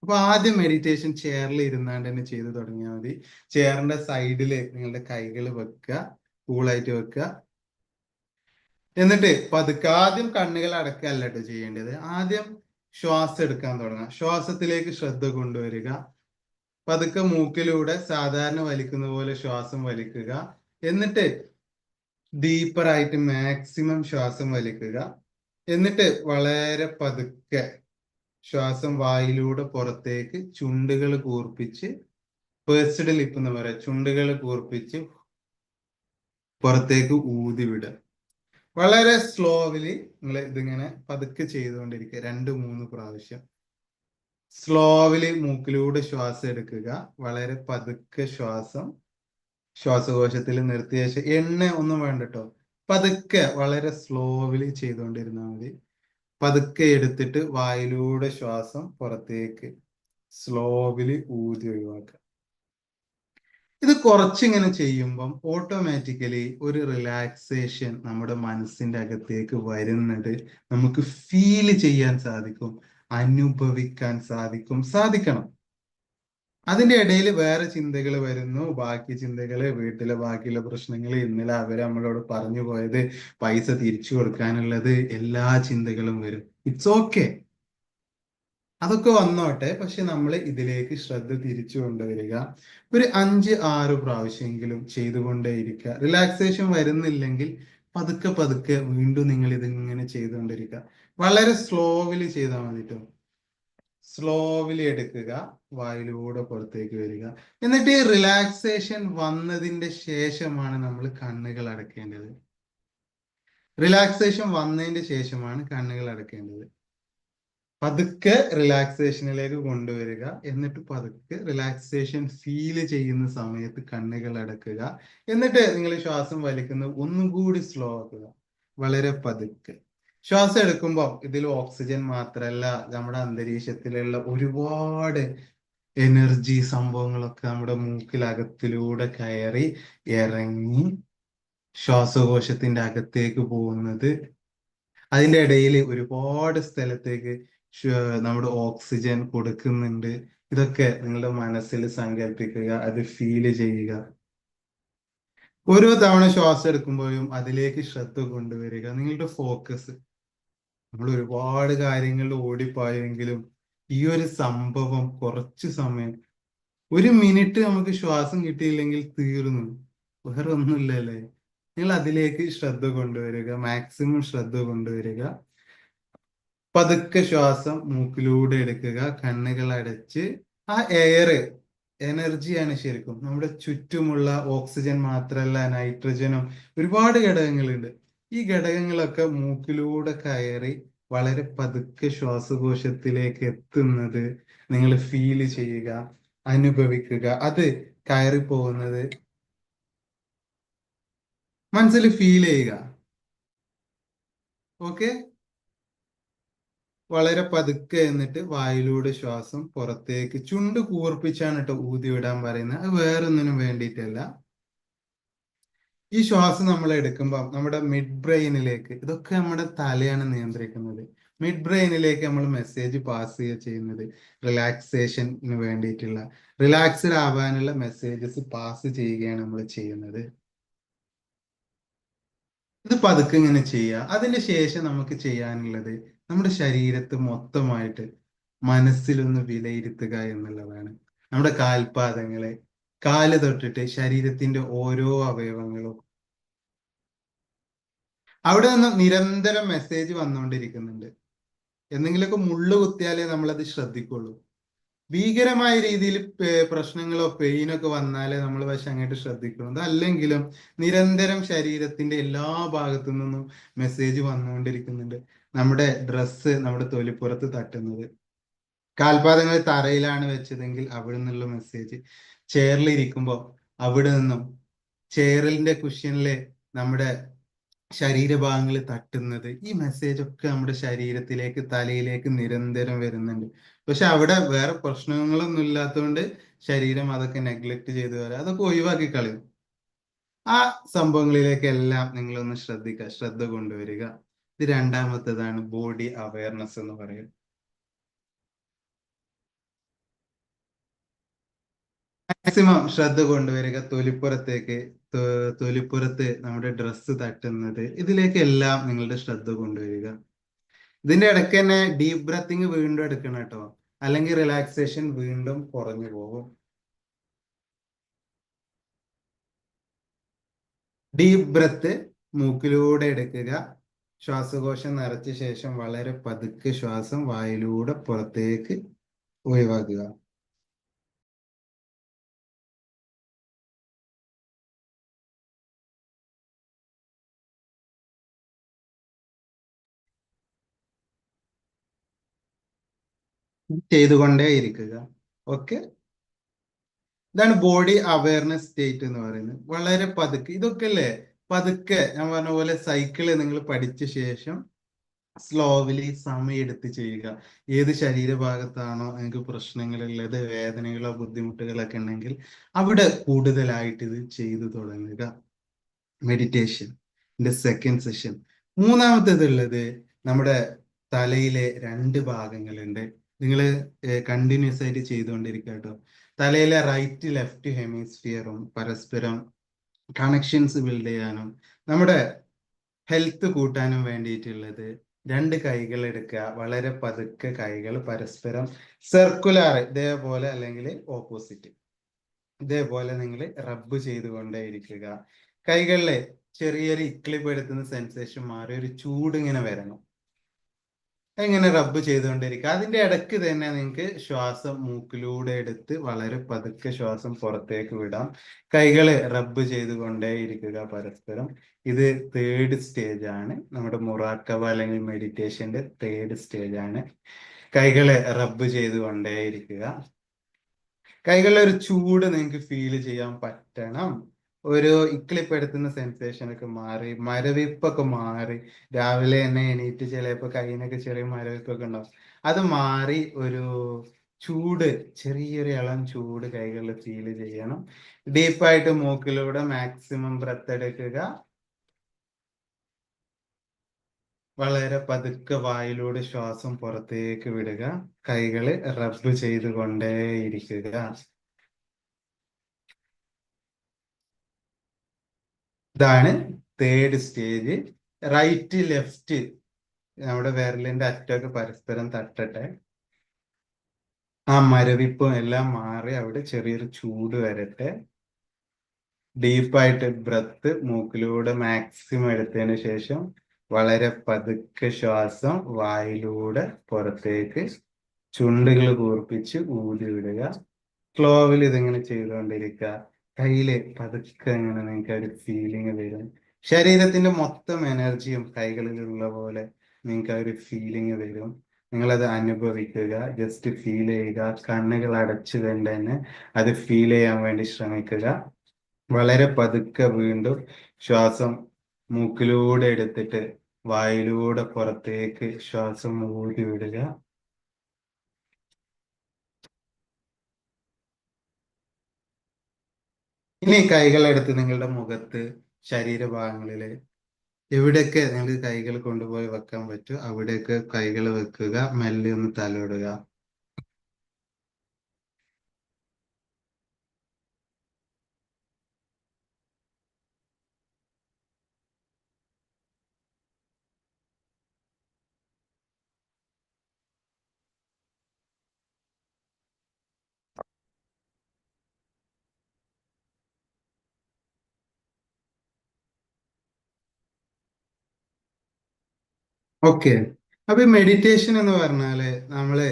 അപ്പൊ ആദ്യം മെഡിറ്റേഷൻ ചെയറിൽ ഇരുന്നാണ്ട് തന്നെ ചെയ്ത് തുടങ്ങിയാൽ മതി. ചെയറിന്റെ സൈഡില് നിങ്ങളുടെ കൈകൾ വെക്കുക, കൂളായിട്ട് വെക്കുക. എന്നിട്ട് പതുക്കെ ആദ്യം കണ്ണുകൾ അടക്കല്ല കേട്ടോ ചെയ്യേണ്ടത്. ആദ്യം ശ്വാസം എടുക്കാൻ തുടങ്ങുക. ശ്വാസത്തിലേക്ക് ശ്രദ്ധ കൊണ്ടുവരിക. പതുക്കെ മൂക്കിലൂടെ സാധാരണ വലിക്കുന്ന പോലെ ശ്വാസം വലിക്കുക. എന്നിട്ട് ഡീപ്പറായിട്ട് മാക്സിമം ശ്വാസം വലിക്കുക. എന്നിട്ട് വളരെ പതുക്കെ ശ്വാസം വായിലൂടെ പുറത്തേക്ക് ചുണ്ടുകൾ കൂർപ്പിച്ച്, പേഴ്സ്ഡ് ലിപ്പ് എന്ന് പറയാം, ചുണ്ടുകൾ കൂർപ്പിച്ച് പുറത്തേക്ക് ഊതി വിടുക. വളരെ സ്ലോവിലി നിങ്ങൾ ഇതിങ്ങനെ പതുക്കെ ചെയ്തുകൊണ്ടിരിക്കുക. 2-3 പ്രാവശ്യം സ്ലോവിലി മൂക്കിലൂടെ ശ്വാസം എടുക്കുക. വളരെ പതുക്കെ ശ്വാസകോശത്തിൽ നിർത്തിയ ശേഷം, എണ്ണ ഒന്നും വേണ്ട കേട്ടോ, പതുക്കെ വളരെ സ്ലോവിലി ചെയ്തുകൊണ്ടിരുന്നാൽ മതി. പതുക്കെ എടുത്തിട്ട് വായിലൂടെ ശ്വാസം പുറത്തേക്ക് സ്ലോവിലി ഊതി ഒഴിവാക്കുക. ഇത് കുറച്ചിങ്ങനെ ചെയ്യുമ്പം ഓട്ടോമാറ്റിക്കലി ഒരു റിലാക്സേഷൻ നമ്മുടെ മനസ്സിന്റെ അകത്തേക്ക് വരുന്നത് നമുക്ക് ഫീൽ ചെയ്യാൻ സാധിക്കും, അനുഭവിക്കാൻ സാധിക്കണം. അതിന്റെ ഇടയിൽ വേറെ ചിന്തകൾ വരുന്നു, ബാക്കി ചിന്തകള്, വീട്ടിലെ ബാക്കിയുള്ള പ്രശ്നങ്ങൾ, ഇന്നലെ അവര് നമ്മളോട് പറഞ്ഞു പോയത്, പൈസ തിരിച്ചു കൊടുക്കാനുള്ളത്, എല്ലാ ചിന്തകളും വരും. ഇറ്റ്സ് ഓക്കെ, അതൊക്കെ വന്നോട്ടെ. പക്ഷെ നമ്മൾ ഇതിലേക്ക് ശ്രദ്ധ തിരിച്ചു കൊണ്ടുവരിക. ഒരു 5-6 പ്രാവശ്യമെങ്കിലും ചെയ്തുകൊണ്ടേയിരിക്കുക. റിലാക്സേഷൻ വരുന്നില്ലെങ്കിൽ പതുക്കെ പതുക്കെ വീണ്ടും നിങ്ങൾ ഇതിങ്ങനെ ചെയ്തുകൊണ്ടിരിക്കുക. വളരെ സ്ലോവിലി ചെയ്താൽ മതി കേട്ടോ. സ്ലോവിലി എടുക്കുക, വായിലൂടെ പുറത്തേക്ക് വരിക. എന്നിട്ട് ഈ റിലാക്സേഷൻ വന്നതിന്റെ ശേഷമാണ് നമ്മൾ കണ്ണുകൾ അടയ്ക്കേണ്ടത്. റിലാക്സേഷൻ വന്നതിന്റെ ശേഷമാണ് കണ്ണുകൾ അടയ്ക്കേണ്ടത്. പതുക്കെ റിലാക്സേഷനിലേക്ക് കൊണ്ടുവരിക. എന്നിട്ട് പതുക്കെ റിലാക്സേഷൻ ഫീൽ ചെയ്യുന്ന സമയത്ത് കണ്ണുകൾ അടക്കുക. എന്നിട്ട് നിങ്ങൾ ശ്വാസം വലിക്കുന്നത് ഒന്നും കൂടി സ്ലോ ആക്കുക, വളരെ പതുക്കെ. ശ്വാസം എടുക്കുമ്പോൾ ഇതിൽ ഓക്സിജൻ മാത്രമല്ല, നമ്മുടെ അന്തരീക്ഷത്തിലുള്ള ഒരുപാട് എനർജി സംഭവങ്ങളൊക്കെ നമ്മുടെ മൂക്കിലകത്തിലൂടെ കയറി ഇറങ്ങി ശ്വാസകോശത്തിന്റെ അകത്തേക്ക് പോകുന്നത്. അതിന്റെ ഇടയിൽ ഒരുപാട് സ്ഥലത്തേക്ക് നമ്മുടെ ഓക്സിജൻ കൊടുക്കുന്നുണ്ട്. ഇതൊക്കെ നിങ്ങളുടെ മനസ്സിൽ സങ്കല്പിക്കുക, അത് ഫീല് ചെയ്യുക. ഓരോ തവണ ശ്വാസം എടുക്കുമ്പോഴും അതിലേക്ക് ശ്രദ്ധ കൊണ്ടുവരിക. നിങ്ങളുടെ ഫോക്കസ്, നമ്മൾ ഒരുപാട് കാര്യങ്ങളിൽ ഓടിപ്പോയെങ്കിലും ഈ ഒരു സംഭവം കുറച്ച് സമയം, 1 മിനിറ്റ് നമുക്ക് ശ്വാസം കിട്ടിയില്ലെങ്കിൽ തീർന്നു, വേറെ ഒന്നുമില്ലല്ലേ. നിങ്ങൾ അതിലേക്ക് ശ്രദ്ധ കൊണ്ടുവരിക, മാക്സിമം ശ്രദ്ധ കൊണ്ടുവരിക. പതുക്കെ ശ്വാസം മൂക്കിലൂടെ എടുക്കുക, കണ്ണുകൾ അടച്ച്. ആ എനർജിയാണ് ശരിക്കും നമ്മുടെ ചുറ്റുമുള്ള ഓക്സിജൻ മാത്രമല്ല, നൈട്രജനും ഒരുപാട് ഘടകങ്ങളുണ്ട്. ഈ ഘടകങ്ങളൊക്കെ മൂക്കിലൂടെ കയറി വളരെ പതുക്കെ ശ്വാസകോശത്തിലേക്ക് എത്തുന്നത് നിങ്ങൾ ഫീൽ ചെയ്യുക, അനുഭവിക്കുക. അത് കയറി പോകുന്നത് മനസ്സിൽ ഫീൽ ചെയ്യുക. ഓക്കെ, വളരെ പതുക്കെ. എന്നിട്ട് വായിലൂടെ ശ്വാസം പുറത്തേക്ക് ചുണ്ട് കൂർപ്പിച്ചാണ് കേട്ടോ ഊതി വിടാൻ പറയുന്നത്. അത് വേറൊന്നിനും വേണ്ടിയിട്ടല്ല. ഈ ശ്വാസം നമ്മൾ എടുക്കുമ്പോൾ നമ്മുടെ മിഡ് ബ്രെയിനിലേക്ക്, ഇതൊക്കെ നമ്മുടെ തലയാണ് നിയന്ത്രിക്കുന്നത്, മിഡ് ബ്രെയിനിലേക്ക് നമ്മൾ മെസ്സേജ് പാസ് ചെയ്യുന്നത് റിലാക്സേഷന് വേണ്ടിയിട്ടുള്ള, റിലാക്സ്ഡ് ആവാനുള്ള മെസ്സേജസ് പാസ് ചെയ്യുകയാണ് നമ്മൾ ചെയ്യുന്നത്. ഇത് പതുക്കെ ഇങ്ങനെ ചെയ്യുക. അതിന് ശേഷം നമുക്ക് ചെയ്യാനുള്ളത് നമ്മുടെ ശരീരത്തെ മൊത്തമായിട്ട് മനസ്സിലൊന്ന് വിലയിരുത്തുക എന്നുള്ളതാണ്. നമ്മുടെ കാൽപാദങ്ങളെ, കാല് തൊട്ടിട്ട് ശരീരത്തിന്റെ ഓരോ അവയവങ്ങളും, അവിടെ നിന്ന് നിരന്തരം മെസ്സേജ് വന്നുകൊണ്ടിരിക്കുന്നുണ്ട്. എന്തെങ്കിലുമൊക്കെ മുള്ളു കുത്തിയാലേ നമ്മളത് ശ്രദ്ധിക്കുള്ളൂ. ഭീകരമായ രീതിയിൽ പ്രശ്നങ്ങളോ പെയിനോ ഒക്കെ വന്നാലേ നമ്മൾ പക്ഷെ അങ്ങോട്ട് ശ്രദ്ധിക്കണം. അതല്ലെങ്കിലും നിരന്തരം ശരീരത്തിന്റെ എല്ലാ ഭാഗത്തു നിന്നും മെസ്സേജ് വന്നുകൊണ്ടിരിക്കുന്നുണ്ട്. നമ്മുടെ ഡ്രസ്സ് നമ്മുടെ തൊലിപ്പുറത്ത് തട്ടുന്നത്, കാൽപാദങ്ങൾ തറയിലാണ് വെച്ചതെങ്കിൽ അവിടെ നിന്നുള്ള മെസ്സേജ്, ചെയറിൽ ഇരിക്കുമ്പോൾ അവിടെ നിന്നും, ചെയറിന്റെ കുഷ്യനിലെ നമ്മുടെ ശരീരഭാഗങ്ങൾ തട്ടുന്നത്, ഈ മെസ്സേജ് ഒക്കെ നമ്മുടെ ശരീരത്തിലേക്ക്, തലയിലേക്ക് നിരന്തരം വരുന്നുണ്ട്. പക്ഷെ അവിടെ വേറെ പ്രശ്നങ്ങളൊന്നും ഇല്ലാത്തതുകൊണ്ട് ശരീരം അതൊക്കെ നെഗ്ലക്ട് ചെയ്ത് വരാം, അതൊക്കെ ഒഴിവാക്കി കളയും. ആ സംഭവങ്ങളിലേക്കെല്ലാം നിങ്ങളൊന്ന് ശ്രദ്ധിക്കുക, ശ്രദ്ധ കൊണ്ടുവരിക. ഇത് രണ്ടാമത്തേതാണ് ബോഡി അവയർനെസ് എന്ന് പറയുന്നത്. മാക്സിമം ശ്രദ്ധ കൊണ്ടുവരിക തൊലിപ്പുറത്തേക്ക്, തൊലിപ്പുറത്ത് നമ്മുടെ ഡ്രസ്സ് തട്ടുന്നത്, ഇതിലേക്കെല്ലാം നിങ്ങളുടെ ശ്രദ്ധ കൊണ്ടുവരിക. ഇതിന്റെ ഇടയ്ക്ക് തന്നെ ഡീപ് ബ്രത്തിങ് വീണ്ടും എടുക്കണം കേട്ടോ, അല്ലെങ്കിൽ റിലാക്സേഷൻ വീണ്ടും കുറഞ്ഞു പോകും. ഡീപ് ബ്രത്ത് മൂക്കിലൂടെ എടുക്കുക, ശ്വാസകോശം നിറച്ച ശേഷം വളരെ പതുക്കെ ശ്വാസം വായിലൂടെ പുറത്തേക്ക് ഒഴിവാക്കുക. ചെയ്തുകൊണ്ടേ ഇരിക്കുക. ഓക്കെ, ഇതാണ് ബോഡി അവയർനെസ് സ്റ്റേറ്റ് എന്ന് പറയുന്നത്. വളരെ പതുക്കെ, ഇതൊക്കെ അല്ലേ പതുക്കെ, ഞാൻ പറഞ്ഞ പോലെ സൈക്കിള് നിങ്ങൾ പഠിച്ച ശേഷം സ്ലോവിലി സമയെടുത്ത് ചെയ്യുക. ഏത് ശരീരഭാഗത്താണോ നിങ്ങൾക്ക് പ്രശ്നങ്ങളുള്ളത്, വേദനകളോ ബുദ്ധിമുട്ടുകളൊക്കെ ഉണ്ടെങ്കിൽ അവിടെ കൂടുതലായിട്ട് ഇത് ചെയ്തു തുടങ്ങുക. Meditation second session. മൂന്നാമത്തേതുള്ളത് നമ്മുടെ തലയിലെ രണ്ട് ഭാഗങ്ങളുണ്ട്. നിങ്ങൾ കണ്ടിന്യൂസ് ആയിട്ട് ചെയ്തുകൊണ്ടിരിക്കുക കേട്ടോ. തലയിലെ റൈറ്റ് ലെഫ്റ്റ് ഹെമിസ്ഫിയറും പരസ്പരം കണക്ഷൻസ് ബിൽഡ് ചെയ്യാനും നമ്മുടെ ഹെൽത്ത് കൂട്ടാനും വേണ്ടിയിട്ടുള്ളത്, രണ്ട് കൈകൾ എടുക്കുക, വളരെ പതുക്കെ കൈകൾ പരസ്പരം സർക്കുലർ ഇതേപോലെ അല്ലെങ്കിൽ ഓപ്പോസിറ്റ് ഇതേപോലെ നിങ്ങൾ റബ്ബ് ചെയ്തുകൊണ്ടേ ഇരിക്കുക. കൈകളിലെ ചെറിയൊരു ഇക്ലിപ്പെടുത്തുന്ന സെൻസേഷൻ മാറി ഒരു ചൂട് ഇങ്ങനെ വരണം. ഇങ്ങനെ റബ്ബ് ചെയ്തുകൊണ്ടിരിക്കുക. അതിന്റെ ഇടയ്ക്ക് തന്നെ നിങ്ങൾക്ക് ശ്വാസം മൂക്കിലൂടെ എടുത്ത് വളരെ പതുക്കെ ശ്വാസം പുറത്തേക്ക് വിടാം. കൈകള് റബ്ബ് ചെയ്തുകൊണ്ടേ ഇരിക്കുക പരസ്പരം. ഇത് തേർഡ് സ്റ്റേജ് ആണ്, നമ്മുടെ മുറാക്കബ അല്ലെങ്കിൽ മെഡിറ്റേഷന്റെ തേർഡ് സ്റ്റേജ് ആണ്. കൈകള് റബ്ബ് ചെയ്തുകൊണ്ടേ ഇരിക്കുക. കൈകളിലെ ഒരു ചൂട് നിങ്ങൾക്ക് ഫീൽ ചെയ്യാൻ പറ്റണം. ഒരു ഇക്കിളിപ്പെടുത്തുന്ന സെൻസേഷൻ ഒക്കെ മാറി, മരവിപ്പൊക്കെ മാറി, രാവിലെ തന്നെ എണീറ്റ് ചിലപ്പോ കയ്യിനൊക്കെ ചെറിയ മരവിപ്പൊക്കെ ഉണ്ടാവും, അത് മാറി ഒരു ചൂട്, ചെറിയൊരു ഇളം ചൂട് കൈകളിൽ ഫീൽ ചെയ്യണം. ഡീപ്പായിട്ട് മൂക്കിലൂടെ മാക്സിമം ബ്രത്ത് എടുക്കുക, വളരെ പതുക്കെ വായിലൂടെ ശ്വാസം പുറത്തേക്ക് വിടുക, കൈകള് റബ്ബ് ചെയ്തുകൊണ്ടേ ഇരിക്കുക. ഇതാണ് തേർഡ് സ്റ്റേജ്. റൈറ്റ് ലെഫ്റ്റ് നമ്മുടെ വിരലിന്റെ അറ്റമൊക്കെ പരസ്പരം തട്ടട്ടെ. ആ മരവിപ്പും എല്ലാം മാറി അവിടെ ചെറിയൊരു ചൂട് വരട്ടെ. ഡീപ്പായിട്ട് ബ്രത്ത് മൂക്കിലൂടെ മാക്സിമം എടുത്തതിന് ശേഷം വളരെ പതുക്കെ ശ്വാസം വായിലൂടെ പുറത്തേക്ക് ചുണ്ടുകൾ കൂർപ്പിച്ച് ഊതി വിടുക. സ്ലോവിൽ ഇതിങ്ങനെ ചെയ്തുകൊണ്ടിരിക്കുക. കയ്യില് പതുക്കെ ഇങ്ങനെ നിങ്ങൾക്ക് ഒരു ഫീലിംഗ് വരും. ശരീരത്തിന്റെ മൊത്തം എനർജിയും കൈകളിലുള്ള പോലെ നിങ്ങൾക്ക് ആ ഒരു ഫീലിംഗ് വരും. നിങ്ങളത് അനുഭവിക്കുക, ജസ്റ്റ് ഫീൽ ചെയ്യുക. കണ്ണുകൾ അടച്ചു കൊണ്ട് തന്നെ അത് ഫീൽ ചെയ്യാൻ വേണ്ടി ശ്രമിക്കുക. വളരെ പതുക്കെ വീണ്ടും ശ്വാസം മൂക്കിലൂടെ എടുത്തിട്ട് വായിലൂടെ പുറത്തേക്ക് ശ്വാസം ഊതി വിടുക. ഇനി കൈകളെടുത്ത് നിങ്ങളുടെ മുഖത്ത്, ശരീരഭാഗങ്ങളില് എവിടെയൊക്കെ നിങ്ങൾക്ക് കൈകൾ കൊണ്ടുപോയി വെക്കാൻ പറ്റും അവിടെയൊക്കെ കൈകൾ വെക്കുക. മെല്ലെ ഒന്ന് തലോടുക. ഓക്കെ. അപ്പൊ ഈ മെഡിറ്റേഷൻ എന്ന് പറഞ്ഞാല് നമ്മള്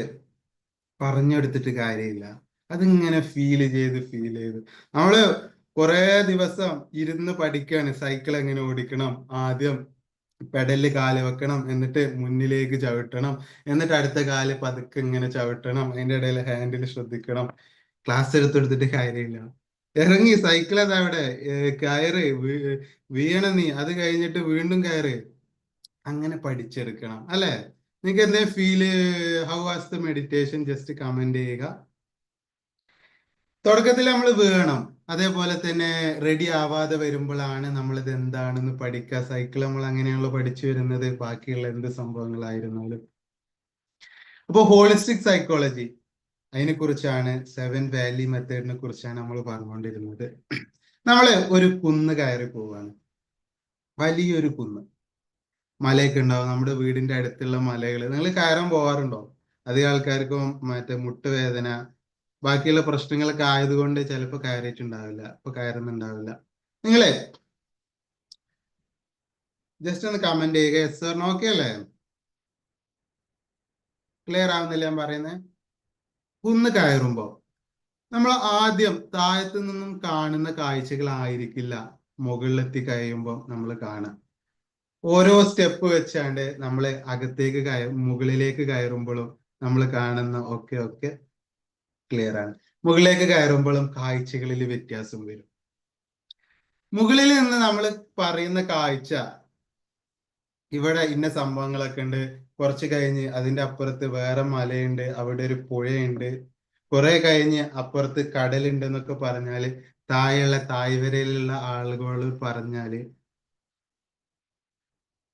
പറഞ്ഞെടുത്തിട്ട് കാര്യമില്ല. അതിങ്ങനെ ഫീൽ ചെയ്ത് നമ്മള് കുറെ ദിവസം ഇരുന്ന് പഠിക്കാണ് സൈക്കിൾ എങ്ങനെ ഓടിക്കണം. ആദ്യം പെഡലിൽ കാല് വെക്കണം, എന്നിട്ട് മുന്നിലേക്ക് ചവിട്ടണം, എന്നിട്ട് അടുത്ത കാല് പതുക്കെ ഇങ്ങനെ ചവിട്ടണം, അതിന്റെ ഇടയിൽ ഹാൻഡിൽ ശ്രദ്ധിക്കണം. ക്ലാസ് എടുത്തെടുത്തിട്ട് കാര്യമില്ല. ഇറങ്ങി സൈക്കിൾ അതാ അവിടെ, കയറ്, വീണ നീ അത് കഴിഞ്ഞിട്ട് വീണ്ടും കയറ്, അങ്ങനെ പഠിച്ചെടുക്കണം അല്ലെ? നിങ്ങൾക്ക് എന്തെങ്കിലും feel, how was the meditation, just comment ചെയ്യുക. തുടക്കത്തിൽ നമ്മൾ വീണം, അതേപോലെ തന്നെ റെഡി ആവാതെ വരുമ്പോഴാണ് നമ്മൾ ഇത് എന്താണെന്ന് പഠിക്കുക. സൈക്കിൾ നമ്മൾ അങ്ങനെയാണല്ലോ പഠിച്ചു വരുന്നത്, ബാക്കിയുള്ള എന്ത് സംഭവങ്ങളായിരുന്നാലും. അപ്പോൾ ഹോളിസ്റ്റിക് സൈക്കോളജി, അതിനെ കുറിച്ചാണ്, സെവൻ വാലി മെത്തേഡിനെ കുറിച്ചാണ് നമ്മൾ പറഞ്ഞുകൊണ്ടിരുന്നത്. നമ്മള് ഒരു കുന്ന് കയറി പോവാണ്, വലിയൊരു കുന്ന്. മലയൊക്കെ ഉണ്ടാവും നമ്മുടെ വീടിന്റെ അടുത്തുള്ള മലകൾ. നിങ്ങൾ കയറാൻ പോവാറുണ്ടോ? അധികം ആൾക്കാർക്കും മറ്റേ മുട്ടുവേദന ബാക്കിയുള്ള പ്രശ്നങ്ങളൊക്കെ ആയതുകൊണ്ട് ചിലപ്പോൾ കയറിയിട്ടുണ്ടാവില്ല, ഇപ്പൊ കയറുന്നുണ്ടാവില്ല. നിങ്ങളെ ജസ്റ്റ് ഒന്ന് കമന്റ് ചെയ്യുക, യെസ് ഓർ നോ. ഓക്കെ അല്ലേ? ക്ലിയർ ആവുന്നില്ല ഞാൻ പറയുന്നത്? കുന്ന് കയറുമ്പോ നമ്മൾ ആദ്യം താഴത്തു നിന്നും കാണുന്ന കാഴ്ചകളായിരിക്കില്ല മുകളിലെത്തി കഴിയുമ്പോൾ നമ്മൾ കാണാം. ഓരോ സ്റ്റെപ്പ് വെച്ചാണ്ട് നമ്മൾ അകത്തേക്ക് മുകളിലേക്ക് കയറുമ്പോഴും നമ്മൾ കാണുന്ന ഒക്കെ ഒക്കെ ക്ലിയർ ആണ്. മുകളിലേക്ക് കയറുമ്പോഴും കാഴ്ചകളിൽ വ്യത്യാസം വരും. മുകളിൽ നിന്ന് നമ്മൾ പറയുന്ന കാഴ്ച, ഇവിടെ ഇന്ന സംഭവങ്ങളൊക്കെ ഉണ്ട്, കുറച്ച് കഴിഞ്ഞ് അതിന്റെ അപ്പുറത്ത് വേറെ മലയുണ്ട്, അവിടെ ഒരു പുഴയുണ്ട്, കുറെ കഴിഞ്ഞ് അപ്പുറത്ത് കടലുണ്ട് എന്നൊക്കെ പറഞ്ഞാല്, താഴെയുള്ള താഴ്വരയിലുള്ള ആളുകൾ പറഞ്ഞാല്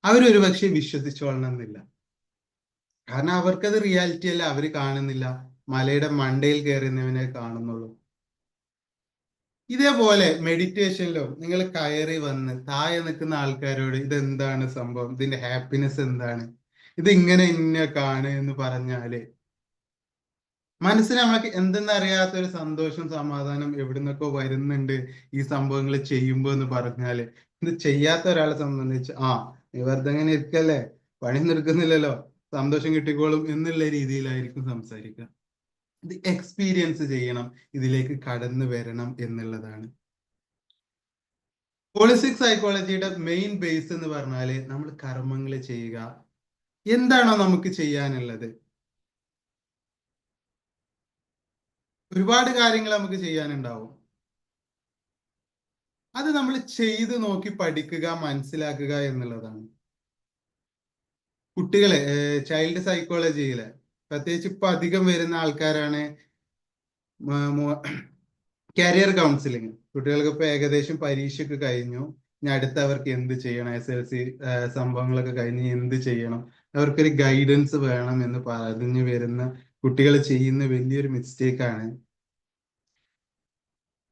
അവരൊരു പക്ഷെ വിശ്വസിച്ചോളണമെന്നില്ല. കാരണം അവർക്കത് റിയാലിറ്റി അല്ല, അവര് കാണുന്നില്ല. മലയുടെ മണ്ടയിൽ കയറുന്നവനെ കാണുന്നുള്ളൂ. ഇതേപോലെ മെഡിറ്റേഷനിലും നിങ്ങൾ കയറി വന്ന് താഴെ നിൽക്കുന്ന ആൾക്കാരോട് ഇതെന്താണ് സംഭവം, ഇതിന്റെ ഹാപ്പിനെസ് എന്താണ്, ഇത് ഇങ്ങനെ ഇന്ന കാണ് എന്ന് പറഞ്ഞാല് മനസ്സിന് നമ്മൾക്ക് എന്തെന്നറിയാത്ത ഒരു സന്തോഷം സമാധാനം എവിടുന്നൊക്കെ വരുന്നുണ്ട് ഈ സംഭവങ്ങൾ ചെയ്യുമ്പോ എന്ന് പറഞ്ഞാല്, ഇത് ചെയ്യാത്ത ഒരാളെ സംബന്ധിച്ച് നീ വെറുതെ ഇങ്ങനെ ഇരിക്കല്ലേ, പണി നിർക്കുന്നില്ലല്ലോ, സന്തോഷം കിട്ടിക്കോളും എന്നുള്ള രീതിയിലായിരിക്കും സംസാരിക്കുക. ഇത് എക്സ്പീരിയൻസ് ചെയ്യണം, ഇതിലേക്ക് കടന്നു വരണം എന്നുള്ളതാണ്. ഹോളിസ്റ്റിക് സൈക്കോളജിയുടെ മെയിൻ ബേസ് എന്ന് പറഞ്ഞാല് നമ്മൾ കർമ്മങ്ങൾ ചെയ്യുക. എന്താണോ നമുക്ക് ചെയ്യാനുള്ളത്, ഒരുപാട് കാര്യങ്ങൾ നമുക്ക് ചെയ്യാനുണ്ടാവും. അത് നമ്മൾ ചെയ്ത് നോക്കി പഠിക്കുക, മനസ്സിലാക്കുക എന്നുള്ളതാണ്. കുട്ടികളെ, ചൈൽഡ് സൈക്കോളജിയില് പ്രത്യേകിച്ച് ഇപ്പൊ അധികം വരുന്ന ആൾക്കാരാണ് കരിയർ കൗൺസിലിംഗ്. കുട്ടികൾക്ക് ഇപ്പൊ ഏകദേശം പരീക്ഷയൊക്കെ കഴിഞ്ഞു, ഇനി അടുത്ത് അവർക്ക് എന്ത് ചെയ്യണം, SLC സംഭവങ്ങളൊക്കെ കഴിഞ്ഞ് എന്ത് ചെയ്യണം, അവർക്കൊരു ഗൈഡൻസ് വേണം എന്ന് പറഞ്ഞു വരുന്ന കുട്ടികൾ ചെയ്യുന്ന വലിയൊരു മിസ്റ്റേക്ക് ആണ്.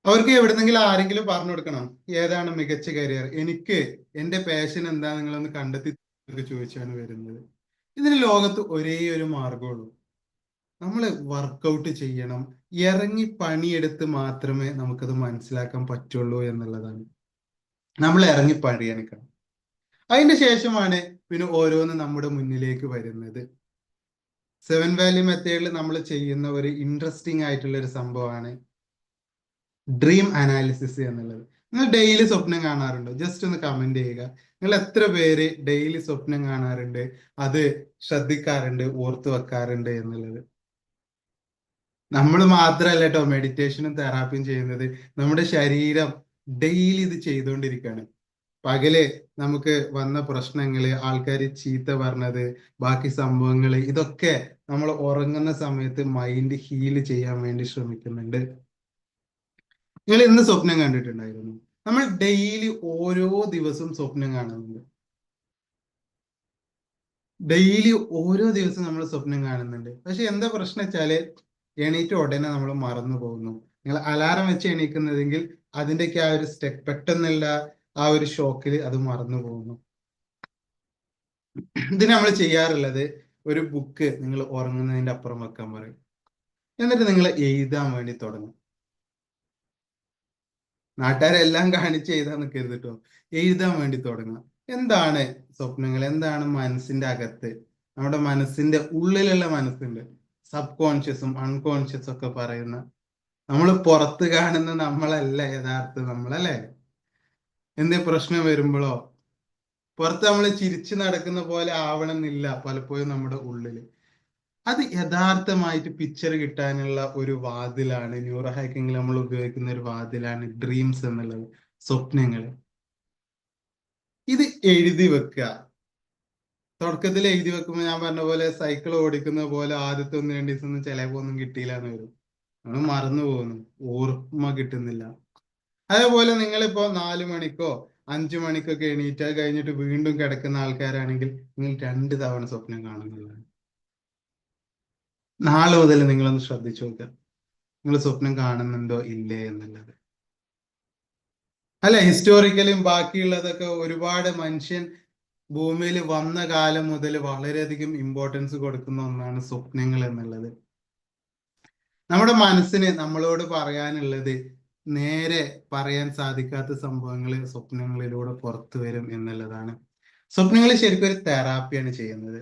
അവർക്ക് എവിടെന്നെങ്കിലും ആരെങ്കിലും പറഞ്ഞു കൊടുക്കണം ഏതാണ് മികച്ച കരിയർ, എനിക്ക് എന്റെ പാഷൻ എന്താ നിങ്ങളൊന്ന് കണ്ടെത്തി ചോദിച്ചാണ് വരുന്നത്. ഇതിന് ലോകത്ത് ഒരേ ഒരു മാർഗമുള്ളൂ, നമ്മൾ വർക്കൗട്ട് ചെയ്യണം. ഇറങ്ങി പണിയെടുത്ത് മാത്രമേ നമുക്കത് മനസ്സിലാക്കാൻ പറ്റുള്ളൂ എന്നുള്ളതാണ്. നമ്മൾ ഇറങ്ങി പണിയെടുക്കണം, അതിന്റെ ശേഷമാണ് പിന്നെ ഓരോന്ന് നമ്മുടെ മുന്നിലേക്ക് വരുന്നത്. സെവൻ വാലി മെത്തേഡിൽ നമ്മൾ ചെയ്യുന്ന ഒരു ഇൻട്രസ്റ്റിംഗ് ആയിട്ടുള്ള ഒരു സംഭവമാണ് ഡ്രീം അനാലിസിസ് എന്നുള്ളത്. നിങ്ങൾ ഡെയിലി സ്വപ്നം കാണാറുണ്ടോ? ജസ്റ്റ് ഒന്ന് കമന്റ് ചെയ്യുക. നിങ്ങൾ എത്ര പേര് ഡെയിലി സ്വപ്നം കാണാറുണ്ട്, അത് ശ്രദ്ധിക്കാറുണ്ട്, ഓർത്തു വെക്കാറുണ്ട് എന്നുള്ളത്? നമ്മൾ മാത്രമല്ല കേട്ടോ മെഡിറ്റേഷനും തെറാപ്പിയും ചെയ്യുന്നത്, നമ്മുടെ ശരീരം ഡെയിലി ഇത് ചെയ്തുകൊണ്ടിരിക്കുകയാണ്. പകല് നമുക്ക് വന്ന പ്രശ്നങ്ങള്, ആൾക്കാർ ചീത്ത പറഞ്ഞത്, ബാക്കി സംഭവങ്ങൾ, ഇതൊക്കെ നമ്മൾ ഉറങ്ങുന്ന സമയത്ത് മൈൻഡ് ഹീൽ ചെയ്യാൻ വേണ്ടി ശ്രമിക്കുന്നുണ്ട്. നിങ്ങൾ ഇന്ന് സ്വപ്നം കണ്ടിട്ടുണ്ടായിരുന്നു? നമ്മൾ ഡെയിലി ഓരോ ദിവസവും സ്വപ്നം കാണുന്നുണ്ട്. ഡെയിലി ഓരോ ദിവസവും നമ്മൾ സ്വപ്നം കാണുന്നുണ്ട്. പക്ഷെ എന്താ പ്രശ്നം വെച്ചാല് എണീറ്റ് ഉടനെ നമ്മൾ മറന്നു പോകുന്നു. നിങ്ങൾ അലാറം വെച്ച് എണീക്കുന്നതെങ്കിൽ അതിൻ്റെയൊക്കെ ആ ഒരു സ്റ്റെപ്പ് പെട്ടെന്നുള്ള ആ ഒരു ഷോക്കിൽ അത് മറന്നു പോകുന്നു. ഇത് നമ്മൾ ചെയ്യാറുള്ളത്, ഒരു ബുക്ക് നിങ്ങൾ ഉറങ്ങുന്നതിന്റെ അപ്പുറം വെക്കാൻ പറയും, എന്നിട്ട് നിങ്ങൾ എഴുതാൻ വേണ്ടി തുടങ്ങും. നാട്ടുകാരെല്ലാം കാണിച്ച് എഴുതാൻ നിൽക്കരുത് കേട്ടോ, എഴുതാൻ വേണ്ടി തുടങ്ങുക. എന്താണ് സ്വപ്നങ്ങൾ? എന്താണ് മനസ്സിന്റെ അകത്ത്, നമ്മുടെ മനസ്സിന്റെ ഉള്ളിലുള്ള മനസ്സുണ്ട്, സബ് കോൺഷ്യസും അൺകോൺഷ്യസും ഒക്കെ പറയുന്ന, നമ്മൾ പുറത്ത് കാണുന്ന നമ്മളല്ല യഥാർത്ഥ നമ്മളല്ലേ. എന്തേ പ്രശ്നം വരുമ്പോഴോ പുറത്ത് നമ്മൾ ചിരിച്ചു നടക്കുന്ന പോലെ ആവണമെന്നില്ല പലപ്പോഴും നമ്മുടെ ഉള്ളില്. അത് യഥാർത്ഥമായിട്ട് പിക്ചർ കിട്ടാനുള്ള ഒരു വാതിലാണ്, ന്യൂറോ ഹാക്കിങ്ങിൽ നമ്മൾ ഉപയോഗിക്കുന്ന ഒരു വാതിലാണ് ഡ്രീംസ് എന്നുള്ളത്, സ്വപ്നങ്ങൾ. ഇത് എഴുതി വെക്കുക. തുടക്കത്തിൽ എഴുതി വെക്കുമ്പോൾ ഞാൻ പറഞ്ഞ പോലെ സൈക്കിൾ ഓടിക്കുന്ന പോലെ ആദ്യത്തെ 1-2 ദിവസം ചിലപ്പോ ഒന്നും കിട്ടിയില്ല എന്ന് വരും, നമ്മൾ മറന്നു പോകുന്നു, ഓർമ്മ കിട്ടുന്നില്ല. അതേപോലെ നിങ്ങളിപ്പോ 4 മണിക്കോ 5 മണിക്കൊക്കെ എണീറ്റ് കഴിഞ്ഞിട്ട് വീണ്ടും കിടക്കുന്ന ആൾക്കാരാണെങ്കിൽ നിങ്ങൾ 2 തവണ സ്വപ്നം കാണുന്നതാണ്. നാളെ മുതൽ നിങ്ങളൊന്ന് ശ്രദ്ധിച്ചു നോക്കുക, നിങ്ങൾ സ്വപ്നം കാണുന്നുണ്ടോ ഇല്ലേ എന്നുള്ളത്. അല്ല, ഹിസ്റ്റോറിക്കലും ബാക്കിയുള്ളതൊക്കെ ഒരുപാട് മനുഷ്യൻ ഭൂമിയിൽ വന്ന കാലം മുതൽ വളരെയധികം ഇമ്പോർട്ടൻസ് കൊടുക്കുന്ന ഒന്നാണ് സ്വപ്നങ്ങൾ എന്നുള്ളത്. നമ്മുടെ മനസ്സിന് നമ്മളോട് പറയാനുള്ളത് നേരെ പറയാൻ സാധിക്കാത്ത സംഭവങ്ങൾ സ്വപ്നങ്ങളിലൂടെ പുറത്തു വരും എന്നുള്ളതാണ്. സ്വപ്നങ്ങൾ ശരിക്കും ഒരു തെറാപ്പിയാണ് ചെയ്യുന്നത്.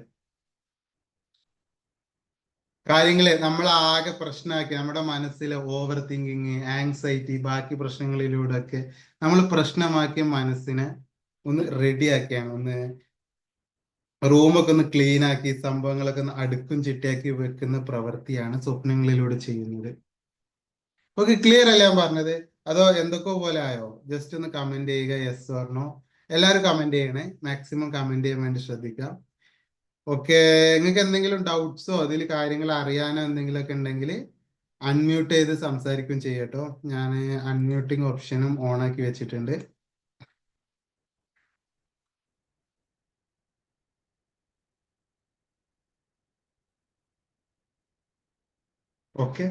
കാര്യങ്ങളെ നമ്മൾ ആകെ പ്രശ്നമാക്കി നമ്മുടെ മനസ്സിലെ ഓവർ തിങ്കിങ്, ആങ്സൈറ്റി, ബാക്കി പ്രശ്നങ്ങളിലൂടെ ഒക്കെ നമ്മൾ പ്രശ്നമാക്കിയ മനസ്സിനെ ഒന്ന് റെഡിയാക്കിയാണ്, ഒന്ന് റൂമൊക്കെ ഒന്ന് ക്ലീൻ ആക്കി സംഭവങ്ങളൊക്കെ ഒന്ന് അടുക്കും ചിട്ടയാക്കി വെക്കുന്ന പ്രവൃത്തിയാണ് സ്വപ്നങ്ങളിലൂടെ ചെയ്യുന്നത്. ഓക്കെ, ക്ലിയർ അല്ല ഞാൻ പറഞ്ഞത്? അതോ എന്തൊക്കെ പോലെ ആയോ? ജസ്റ്റ് ഒന്ന് കമന്റ് ചെയ്യുക, യെസ് ഓർ നോ. എല്ലാവരും കമന്റ് ചെയ്യണേ, മാക്സിമം കമന്റ് ചെയ്യാൻ വേണ്ടി ശ്രദ്ധിക്കാം. ഓക്കെ, നിങ്ങൾക്ക് എന്തെങ്കിലും ഡൗട്ട്സോ അതിൽ കാര്യങ്ങൾ അറിയാനോ എന്തെങ്കിലുമൊക്കെ ഉണ്ടെങ്കിൽ അൺമ്യൂട്ട് ചെയ്ത് സംസാരിക്കും ചെയ്യട്ടോ. ഞാൻ അൺമ്യൂട്ടിങ് ഓപ്ഷനും ഓൺ ആക്കി വെച്ചിട്ടുണ്ട്. ഓക്കെ,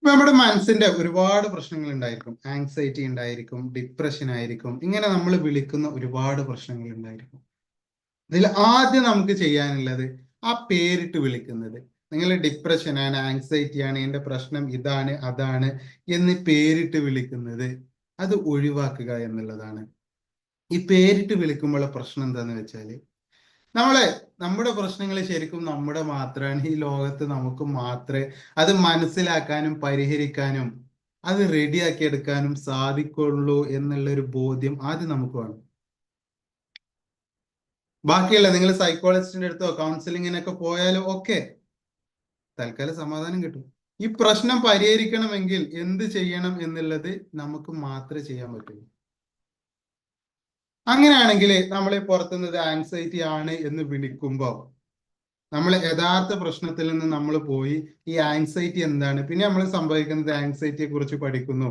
നമ്മുടെ മനസ്സിന്റെ ഒരുപാട് പ്രശ്നങ്ങൾ ഉണ്ടായിരിക്കും. ആങ്സൈറ്റി ഉണ്ടായിരിക്കും, ഡിപ്രഷൻ ആയിരിക്കും, ഇങ്ങനെ നമ്മൾ വിളിക്കുന്ന ഒരുപാട് പ്രശ്നങ്ങൾ ഉണ്ടായിരിക്കും. ഇതിൽ ആദ്യം നമുക്ക് ചെയ്യാനുള്ളത് ആ പേരിട്ട് വിളിക്കുന്നത്. നിങ്ങൾ ഡിപ്രഷനാണ്, ആങ്സൈറ്റിയാണ്, എൻ്റെ പ്രശ്നം ഇതാണ് അതാണ് എന്ന് പേരിട്ട് വിളിക്കുന്നത്, അത് ഒഴിവാക്കുക എന്നുള്ളതാണ്. ഈ പേരിട്ട് വിളിക്കുമ്പോഴുള്ള പ്രശ്നം എന്താന്ന് വെച്ചാല് നമ്മുടെ പ്രശ്നങ്ങൾ ശരിക്കും നമ്മുടെ മാത്രമാണ്, ഈ ലോകത്ത് നമുക്ക് മാത്രമേ അത് മനസ്സിലാക്കാനും പരിഹരിക്കാനും അത് റെഡിയാക്കി എടുക്കാനും സാധിക്കുള്ളൂ എന്നുള്ള ഒരു ബോധ്യം ആദ്യം നമുക്ക് വേണം. ബാക്കിയല്ല, നിങ്ങൾ സൈക്കോളജിസ്റ്റിന്റെ അടുത്തോ കൗൺസിലിങ്ങിനൊക്കെ പോയാലും ഒക്കെ തൽക്കാലം സമാധാനം കിട്ടും. ഈ പ്രശ്നം പരിഹരിക്കണമെങ്കിൽ എന്ത് ചെയ്യണം എന്നുള്ളത് നമുക്ക് മാത്രമേ ചെയ്യാൻ പറ്റൂ. അങ്ങനെയാണെങ്കിൽ നമ്മളെ പുറത്തുനിന്ന് ആങ്സൈറ്റി ആണ് എന്ന് വിളിക്കുമ്പോൾ നമ്മൾ യഥാർത്ഥ പ്രശ്നത്തിൽ നിന്ന് നമ്മൾ പോയി ഈ ആങ്സൈറ്റി എന്താണ്, പിന്നെ നമ്മൾ സംഭവിക്കുന്നത് ആങ്സൈറ്റിയെ കുറിച്ച് പഠിക്കുന്നു,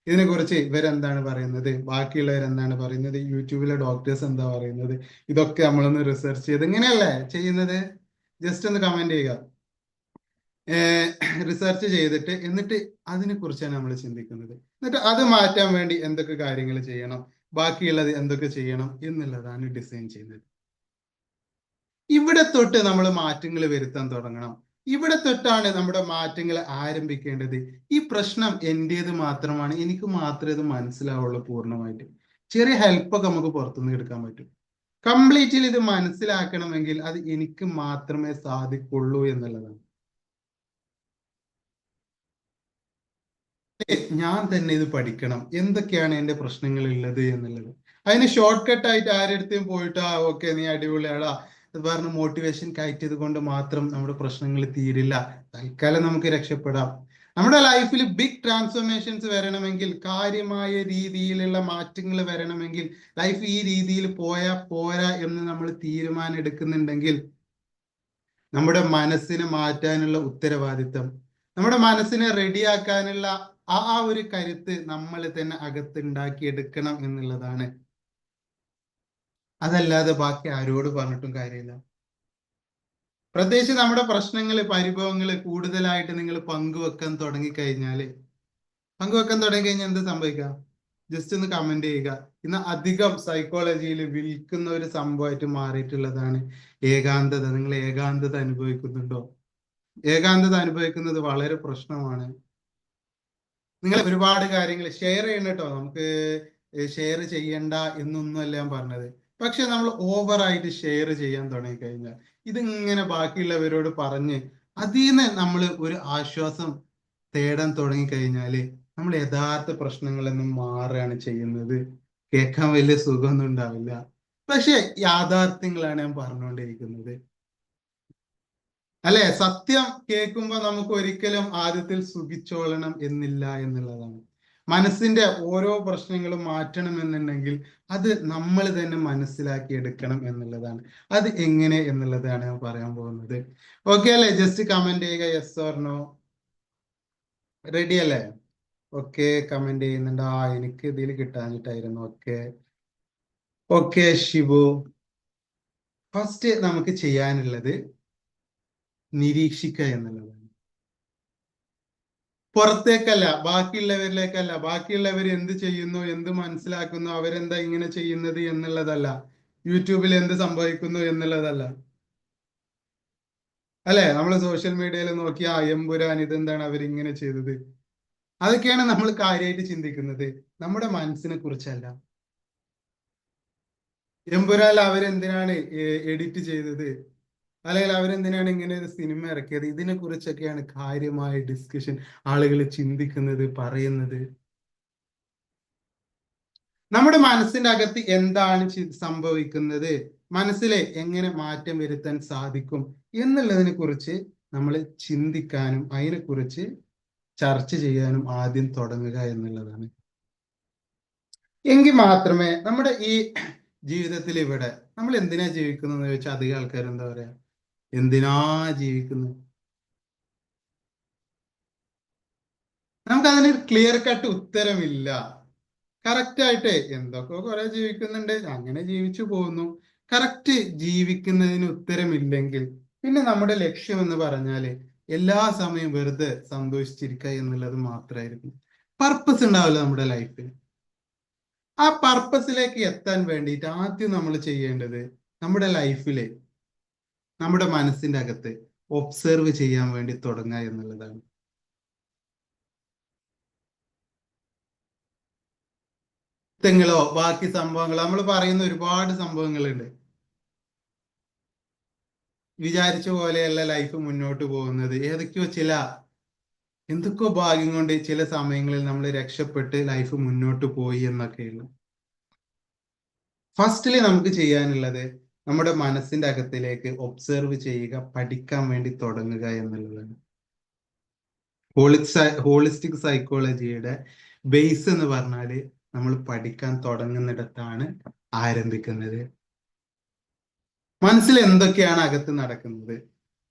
ഇതിനെക്കുറിച്ച് ഇവരെന്താണ് പറയുന്നത്, ബാക്കിയുള്ളവരെന്താണ് പറയുന്നത്, യൂട്യൂബിലെ ഡോക്ടേഴ്സ് എന്താ പറയുന്നത്, ഇതൊക്കെ നമ്മളൊന്ന് റിസർച്ച് ചെയ്ത് ഇങ്ങനെയല്ലേ ചെയ്യുന്നത്? ജസ്റ്റ് ഒന്ന് കമന്റ് ചെയ്യുക. റിസർച്ച് ചെയ്തിട്ട് എന്നിട്ട് അതിനെ കുറിച്ചാണ് നമ്മൾ ചിന്തിക്കുന്നത്. എന്നിട്ട് അത് മാറ്റാൻ വേണ്ടി എന്തൊക്കെ കാര്യങ്ങൾ ചെയ്യണം, ബാക്കിയുള്ളത് എന്തൊക്കെ ചെയ്യണം എന്നുള്ളതാണ് ഡിസൈൻ ചെയ്യുന്നത്. ഇവിടെ തൊട്ട് നമ്മൾ മാറ്റങ്ങൾ വരുത്താൻ തുടങ്ങണം. ഇവിടെ തൊട്ടാണ് നമ്മുടെ മാറ്റങ്ങൾ ആരംഭിക്കേണ്ടത്. ഈ പ്രശ്നം എന്റേത് മാത്രമാണ്, എനിക്ക് മാത്രമേ ഇത് മനസ്സിലാവുള്ളൂ പൂർണ്ണമായിട്ട്. ചെറിയ ഹെൽപ്പൊക്കെ നമുക്ക് പുറത്തുനിന്ന് എടുക്കാൻ പറ്റും. കംപ്ലീറ്റ്ലി ഇത് മനസ്സിലാക്കണമെങ്കിൽ അത് എനിക്ക് മാത്രമേ സാധിക്കുള്ളൂ എന്നുള്ളതാണ്. ഞാൻ തന്നെ ഇത് പഠിക്കണം, എന്തൊക്കെയാണ് എന്റെ പ്രശ്നങ്ങൾ ഉള്ളത് എന്നുള്ളത്. അതിന് ഷോർട്ട് കട്ട് ആയിട്ട് ആരെടുത്തും പോയിട്ട് ഓക്കെ നീ അടിപൊളിയാടാ അത് പറഞ്ഞ് മോട്ടിവേഷൻ കയറ്റിയത് കൊണ്ട് മാത്രം നമ്മുടെ പ്രശ്നങ്ങൾ തീരില്ല. തൽക്കാലം നമുക്ക് രക്ഷപ്പെടാം. നമ്മുടെ ലൈഫിൽ ബിഗ് ട്രാൻസ്ഫോർമേഷൻസ് വരണമെങ്കിൽ, കാര്യമായ രീതിയിലുള്ള മാറ്റങ്ങൾ വരണമെങ്കിൽ, ലൈഫ് ഈ രീതിയിൽ പോയാ പോരാ എന്ന് നമ്മൾ തീരുമാനം എടുക്കുന്നുണ്ടെങ്കിൽ നമ്മുടെ മനസ്സിനെ മാറ്റാനുള്ള ഉത്തരവാദിത്തം, നമ്മുടെ മനസ്സിനെ റെഡിയാക്കാനുള്ള ആ ഒരു കരുത്ത് നമ്മൾ തന്നെ അകത്തുണ്ടാക്കി എടുക്കണം എന്നുള്ളതാണ്. അതല്ലാതെ ബാക്കി ആരോട് പറഞ്ഞിട്ടും കാര്യമില്ല. പ്രത്യേകിച്ച് നമ്മുടെ പ്രശ്നങ്ങള് പരിഭവങ്ങള് കൂടുതലായിട്ട് നിങ്ങൾ പങ്കുവെക്കാൻ തുടങ്ങിക്കഴിഞ്ഞാൽ എന്ത് സംഭവിക്കാം? ജസ്റ്റ് ഒന്ന് കമന്റ് ചെയ്യുക. ഇന്ന് അധികം സൈക്കോളജിയിൽ വിൽക്കുന്ന ഒരു സംഭവമായിട്ട് മാറിയിട്ടുള്ളതാണ് ഏകാന്തത. നിങ്ങൾ ഏകാന്തത അനുഭവിക്കുന്നുണ്ടോ? ഏകാന്തത അനുഭവിക്കുന്നത് വളരെ പ്രശ്നമാണ്. നിങ്ങൾ ഒരുപാട് കാര്യങ്ങൾ ഷെയർ ചെയ്യണം കേട്ടോ. നമുക്ക് ഷെയർ ചെയ്യണ്ട എന്നൊന്നുമല്ല ഞാൻ പറഞ്ഞത്. പക്ഷെ നമ്മൾ ഓവറായിട്ട് ഷെയർ ചെയ്യാൻ തുടങ്ങിക്കഴിഞ്ഞാൽ ഇതിങ്ങനെ ബാക്കിയുള്ളവരോട് പറഞ്ഞ് അതിൽ നിന്ന് നമ്മൾ ഒരു ആശ്വാസം തേടാൻ തുടങ്ങിക്കഴിഞ്ഞാല് നമ്മൾ യഥാർത്ഥ പ്രശ്നങ്ങളിൽ നിന്നും മാറുകയാണ് ചെയ്യുന്നത്. കേൾക്കാൻ വലിയ സുഖമൊന്നും ഉണ്ടാവില്ല, പക്ഷെ യാഥാർത്ഥ്യങ്ങളാണ് ഞാൻ പറഞ്ഞുകൊണ്ടിരിക്കുന്നത്. അല്ലെ? സത്യം കേൾക്കുമ്പോൾ നമുക്ക് ഒരിക്കലും ആദ്യത്തിൽ സുഖിച്ചോളണം എന്നില്ല എന്നുള്ളതാണ്. മനസ്സിന്റെ ഓരോ പ്രശ്നങ്ങളും മാറ്റണം എന്നുണ്ടെങ്കിൽ അത് നമ്മൾ തന്നെ മനസ്സിലാക്കി എടുക്കണം എന്നുള്ളതാണ്. അത് എങ്ങനെ എന്നുള്ളതാണ് ഞാൻ പറയാൻ പോകുന്നത്. ഓക്കെ അല്ലേ? ജസ്റ്റ് കമന്റ് ചെയ്യുക, യെസ് ഓർ നോ. റെഡി അല്ലേ? ഓക്കെ, കമന്റ് ചെയ്യുന്നുണ്ട്. എനിക്ക് ഇതിൽ കിട്ടാഞ്ഞിട്ടായിരുന്നു. Okay okay Shibu. ഫസ്റ്റ് നമുക്ക് ചെയ്യാനുള്ളത് നിരീക്ഷിക്കുക എന്നുള്ളതാണ്. പുറത്തേക്കല്ല, ബാക്കിയുള്ളവരിലേക്കല്ല, ബാക്കിയുള്ളവർ എന്ത് ചെയ്യുന്നു, എന്ത് മനസ്സിലാക്കുന്നു, അവരെന്താ ഇങ്ങനെ ചെയ്യുന്നത് എന്നുള്ളതല്ല, യൂട്യൂബിൽ എന്ത് സംഭവിക്കുന്നു എന്നുള്ളതല്ല. അല്ലെ? നമ്മൾ സോഷ്യൽ മീഡിയയിൽ നോക്കി എമ്പുരാൻ ഇതെന്താണ് അവരിങ്ങനെ ചെയ്തത്, അതൊക്കെയാണ് നമ്മൾ കാര്യമായിട്ട് ചിന്തിക്കുന്നത്, നമ്മുടെ മനസ്സിനെ കുറിച്ചല്ല. എമ്പുരാൻ അവരെന്തിനാണ് എഡിറ്റ് ചെയ്തത്, അല്ലെങ്കിൽ അവരെന്തിനാണ് ഇങ്ങനെ ഒരു സിനിമ ഇറക്കിയത്, ഇതിനെ കുറിച്ചൊക്കെയാണ് കാര്യമായ ഡിസ്കഷൻ ആളുകൾ ചിന്തിക്കുന്നത്, പറയുന്നത്. നമ്മുടെ മനസ്സിന്റെ അകത്ത് എന്താണ് സംഭവിക്കുന്നത്, മനസ്സിലെ എങ്ങനെ മാറ്റം വരുത്താൻ സാധിക്കും എന്നുള്ളതിനെ കുറിച്ച് നമ്മൾ ചിന്തിക്കാനും അതിനെക്കുറിച്ച് ചർച്ച ചെയ്യാനും ആദ്യം തുടങ്ങുക എന്നുള്ളതാണ്. എങ്കിൽ മാത്രമേ നമ്മുടെ ഈ ജീവിതത്തിൽ ഇവിടെ നമ്മൾ എന്തിനാ ജീവിക്കുന്നതെന്ന് ചോദിച്ചാൽ അധികം ആൾക്കാർ എന്താ പറയാ, എന്തിനാ ജീവിക്കുന്നത്? നമുക്ക് അതിന് ക്ലിയർ കട്ട് ഉത്തരമില്ല. കറക്റ്റ് ആയിട്ട് എന്തൊക്കെ കുറെ ജീവിക്കുന്നുണ്ട്, അങ്ങനെ ജീവിച്ചു പോകുന്നു. കറക്റ്റ് ജീവിക്കുന്നതിന് ഉത്തരമില്ലെങ്കിൽ പിന്നെ നമ്മുടെ ലക്ഷ്യം എന്ന് പറഞ്ഞാല് എല്ലാ സമയം വെറുതെ സന്തോഷിച്ചിരിക്കുക എന്നുള്ളത് മാത്രമായിരിക്കും. പർപ്പസ് ഉണ്ടാവില്ല നമ്മുടെ ലൈഫിൽ. ആ പർപ്പസിലേക്ക് എത്താൻ വേണ്ടിയിട്ട് ആദ്യം നമ്മൾ ചെയ്യേണ്ടത് നമ്മുടെ ലൈഫിലെ നമ്മുടെ മനസ്സിന്റെ അകത്ത് ഒബ്സർവ് ചെയ്യാൻ വേണ്ടി തുടങ്ങുക എന്നുള്ളതാണ്. ങ്ങളോ ബാക്കി സംഭവങ്ങളോ നമ്മൾ പറയുന്ന ഒരുപാട് സംഭവങ്ങളുണ്ട്. വിചാരിച്ച പോലെയല്ല ലൈഫ് മുന്നോട്ട് പോകുന്നത്. എന്തൊക്കെയോ ഭാഗ്യം കൊണ്ട് ചില സമയങ്ങളിൽ നമ്മൾ രക്ഷപ്പെട്ട് ലൈഫ് മുന്നോട്ട് പോയി എന്നൊക്കെയുള്ളു. ഫസ്റ്റ്ലി നമുക്ക് ചെയ്യാനുള്ളത് നമ്മുടെ മനസ്സിന്റെ അകത്തിലേക്ക് ഒബ്സർവ് ചെയ്യുക, പഠിക്കാൻ വേണ്ടി തുടങ്ങുക എന്നുള്ളതാണ്. ഹോളിസ്റ്റിക് സൈക്കോളജിയുടെ ബേസ് എന്ന് പറഞ്ഞാല് നമ്മൾ പഠിക്കാൻ തുടങ്ങുന്നിടത്താണ് ആരംഭിക്കുന്നത്. മനസ്സിൽ എന്തൊക്കെയാണ് അകത്ത് നടക്കുന്നത്,